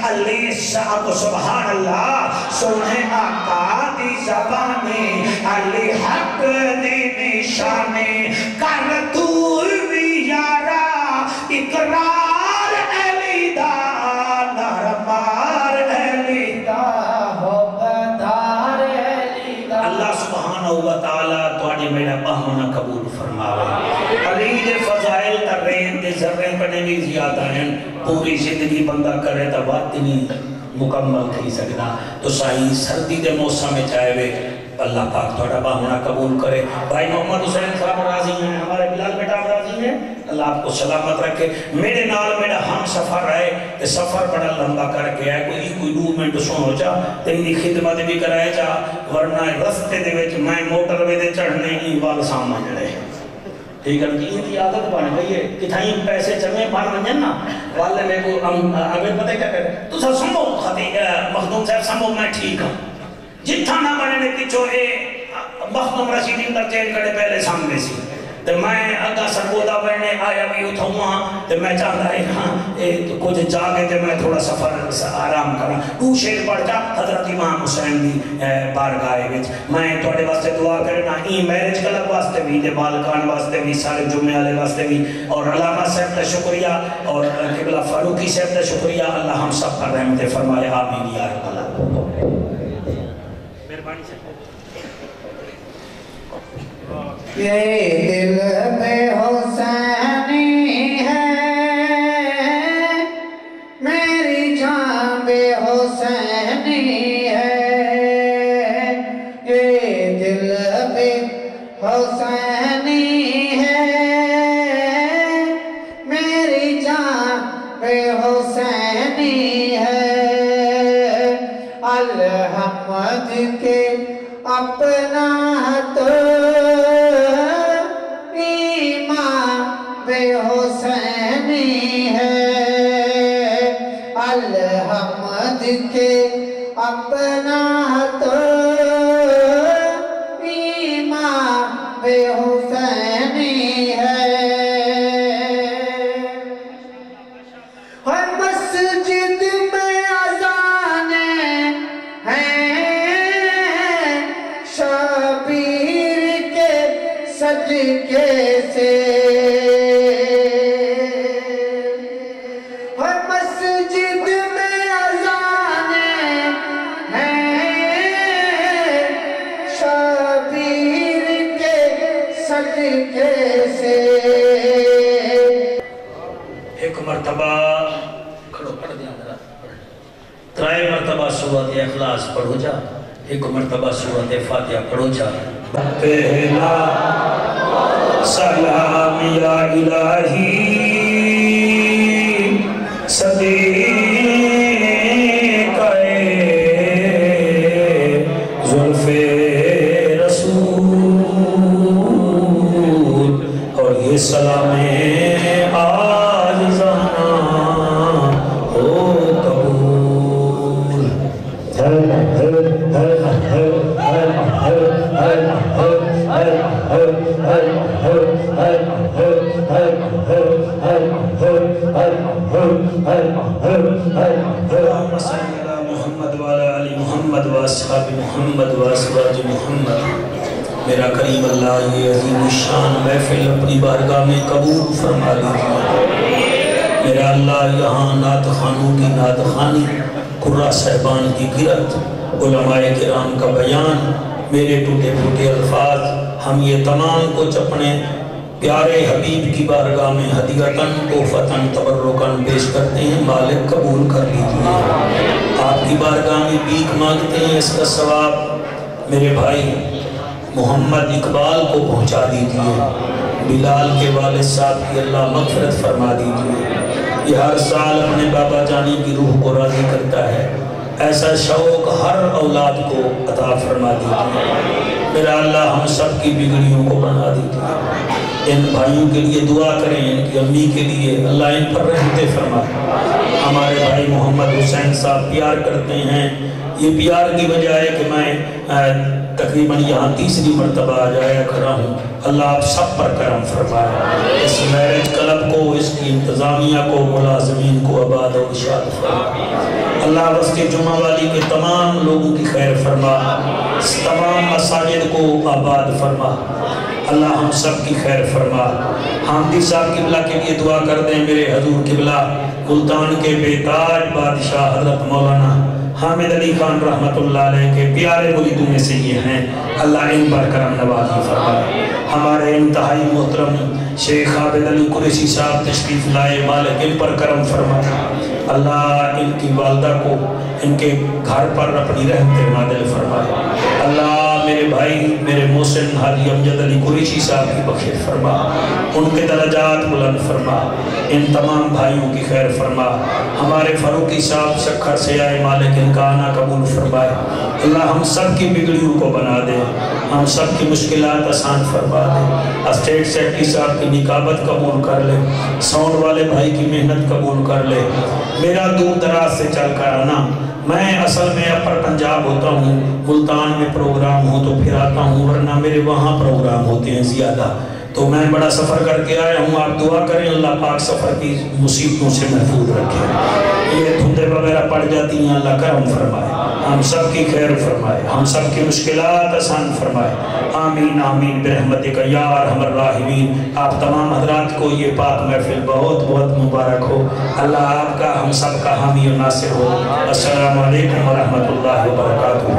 [SPEAKER 3] علی صاحب سبحان اللہ سونے آقا دی زبانی علی حق دی نشانی کر تو بھی یارا اقرار علی دا نرمار علی دا
[SPEAKER 2] حبدار علی دا
[SPEAKER 1] اللہ سبحانہ وتعالی توڑی میرا بہمنا قبول فرماوے علی دے فضائل ترین دے ذرین پڑھنے بھی زیادہ ہیں پوری زندگی بندہ کرے تا بات نہیں مکمل تھی سکنا تو صحیح سردی دے موسم میں چاہے وے اللہ پاک توڑا بہمنا قبول کرے بھائی محمد حسین صاحب راضی ہیں ہمارے بلال بیٹا راضی ہیں اللہ آپ کو سلامت رکھے میرے نال میرا ہم سفر رہے کہ سفر بڑا لمبا کر کے آئے کوئی 2 منٹ سن ہو جا تیری خدمت بھی کرائے جا ورنہ رستے دے وچ میں موٹر وے دے چڑھنے ہی وال سامنے جڑے ٹھیک ہے کہ یہ عادت بن گئی ہے کہ تھائیں پیسے چلنے بن ونجن نا والے میں کو اگر پتہ کیا کرے تو سب سمو مخدوم صاحب سمو میں ٹھیک ہوں جتھا نہ بنے نے پچھو اے مخدوم رشید انٹرچینج کرے پہلے سامنے سی تو میں اگا سربودہ بڑھنے آیا بھی اتھا ہوا تو میں چاہتا ہے ہاں کچھ جاگے تو میں تھوڑا سفر آرام کرا تو شیر پڑھ جا حضرت امام حسین دی بارگاہ وچ میں تھوڑے واسطے دعا کرنا ای میرج کلب واسطے بھی دے بالکان واسطے بھی سارے جمعے والے واسطے بھی اور علامہ صاحب کا شکریہ اور قبلہ فاروقی صاحب کا شکریہ اللہ ہم سب پر رحمت فرمائے آمین یا رب العالمین
[SPEAKER 2] یہ دل بے حسینی ہے میری جان بے حسینی ہے یہ دل بے حسینی ہے میری جان بے حسینی ہے الحمد کے اپنا تو بے حسینی ہے الحمد کے اپنا تو ایمان بے حسینی ہے ہر مسجد میں اذانیں ہیں شبیر کے صدقے سے
[SPEAKER 1] ایک مرتبہ کھڑو پڑھ دیا ذرا ترائے مرتبہ سورۃ اخلاص پڑھو جا ایک مرتبہ سورۃ فاتحہ پڑھو جا پہلا سلام یا الہی صدیق زلف رسول اور یہ سلام محمد وعلى آل محمد واصحاب محمد وازواج محمد میرا کریم اللہ یہ عظیم الشان محفل اپنی بارگاہ میں قبول فرما لیجیے میرا اللہ یہاں نعت خانوں کی نعت خانی قرآن صاحبان کی گرت علماء کرام کا بیان میرے ٹوٹے پھوٹے الفاظ ہم یہ تمام کچھ اپنے پیارے حبیب کی بارگاہ میں ہدیتاً تحفتاً تبرکاً پیش کرتے ہیں، مالک قبول کر لیجیے۔ آپ کی بارگاہ میں بھیک مانگتے ہیں، اس کا ثواب میرے بھائی محمد اقبال کو پہنچا دیجیے، بلال کے والد صاحب کی اللہ مغفرت فرما دیجیے۔ یہ ہر سال اپنے بابا جانی کی روح کو راضی کرتا ہے، ایسا شوق ہر اولاد کو عطا فرما دیجیے۔ میرا اللہ ہم سب کی بگڑیوں کو بنا دیجیے۔ ان بھائیوں کے لیے دعا کریں، ان کی امی کے لیے اللہ ان پر رحمت فرمائے۔ ہمارے بھائی محمد حسین صاحب پیار کرتے ہیں، یہ پیار کی وجہ ہے کہ میں تقریباً یہاں تیسری مرتبہ آ جایا کھڑا ہوں۔ اللہ آپ سب پر کرم فرمائے، اس میرج کلب کو، اس کی انتظامیہ کو، ملازمین کو آباد و ارشاد فرمائے۔ اللہ وسط جمعہ والی کے تمام لوگوں کی خیر فرما، تمام مساجد کو آباد فرما، اللہ ہم سب کی خیر فرما۔ حامدی صاحب قبلہ کے لیے دعا کر دیں، میرے حضور قبلہ ملتان کے بے تاج بادشاہ حضرت مولانا حامد علی خان رحمت اللہ علیہ کے پیارے مریدوں میں سے یہ ہیں، اللہ ان پر کرم نوازی فرمائے۔ ہمارے انتہائی محترم شیخ عابد علی قریشی صاحب تشریف لائے، مالک ان پر کرم فرمائے۔ اللہ ان کی والدہ کو ان کے گھر پر اپنی رحمت نازل فرمائے۔ اللہ میرے بھائی میرے محسن حاجی امجد علی قریشی صاحب کی بخشش فرما، ان کے درجات بلند فرما، ان تمام بھائیوں کی خیر فرما۔ ہمارے فاروقی صاحب سکھر سے آئے، مالک ان کا آنا قبول فرمائے۔ اللہ ہم سب کی بگڑیوں کو بنا دے، ہم سب کی مشکلات آسان فرما دے۔ اسٹیٹ سیکرٹری صاحب کی نکابت قبول کر لے، ساؤنڈ والے بھائی کی محنت قبول کر لے۔ میرا دور دراز سے چل کر آنا، میں اصل میں اپر پنجاب ہوتا ہوں، ملتان میں پروگرام ہوں تو پھر آتا ہوں، ورنہ میرے وہاں پروگرام ہوتے ہیں زیادہ، تو میں بڑا سفر کر کے آیا ہوں۔ آپ دعا کریں اللہ پاک سفر کی مصیبتوں سے محفوظ رکھے، یہ دھندیں وغیرہ پڑ جاتی ہیں، اللہ کرم فرمائے، ہم سب کی خیر فرمائے، ہم سب کی مشکلات آسان فرمائے۔ آمین آمین برحمتک یا ارحم الراحمین۔ آپ تمام حضرات کو یہ پاک محفل بہت بہت مبارک ہو، اللہ آپ کا ہم سب کا حامی و ناصر ہو۔ السلام علیکم ورحمۃ اللہ وبرکاتہ۔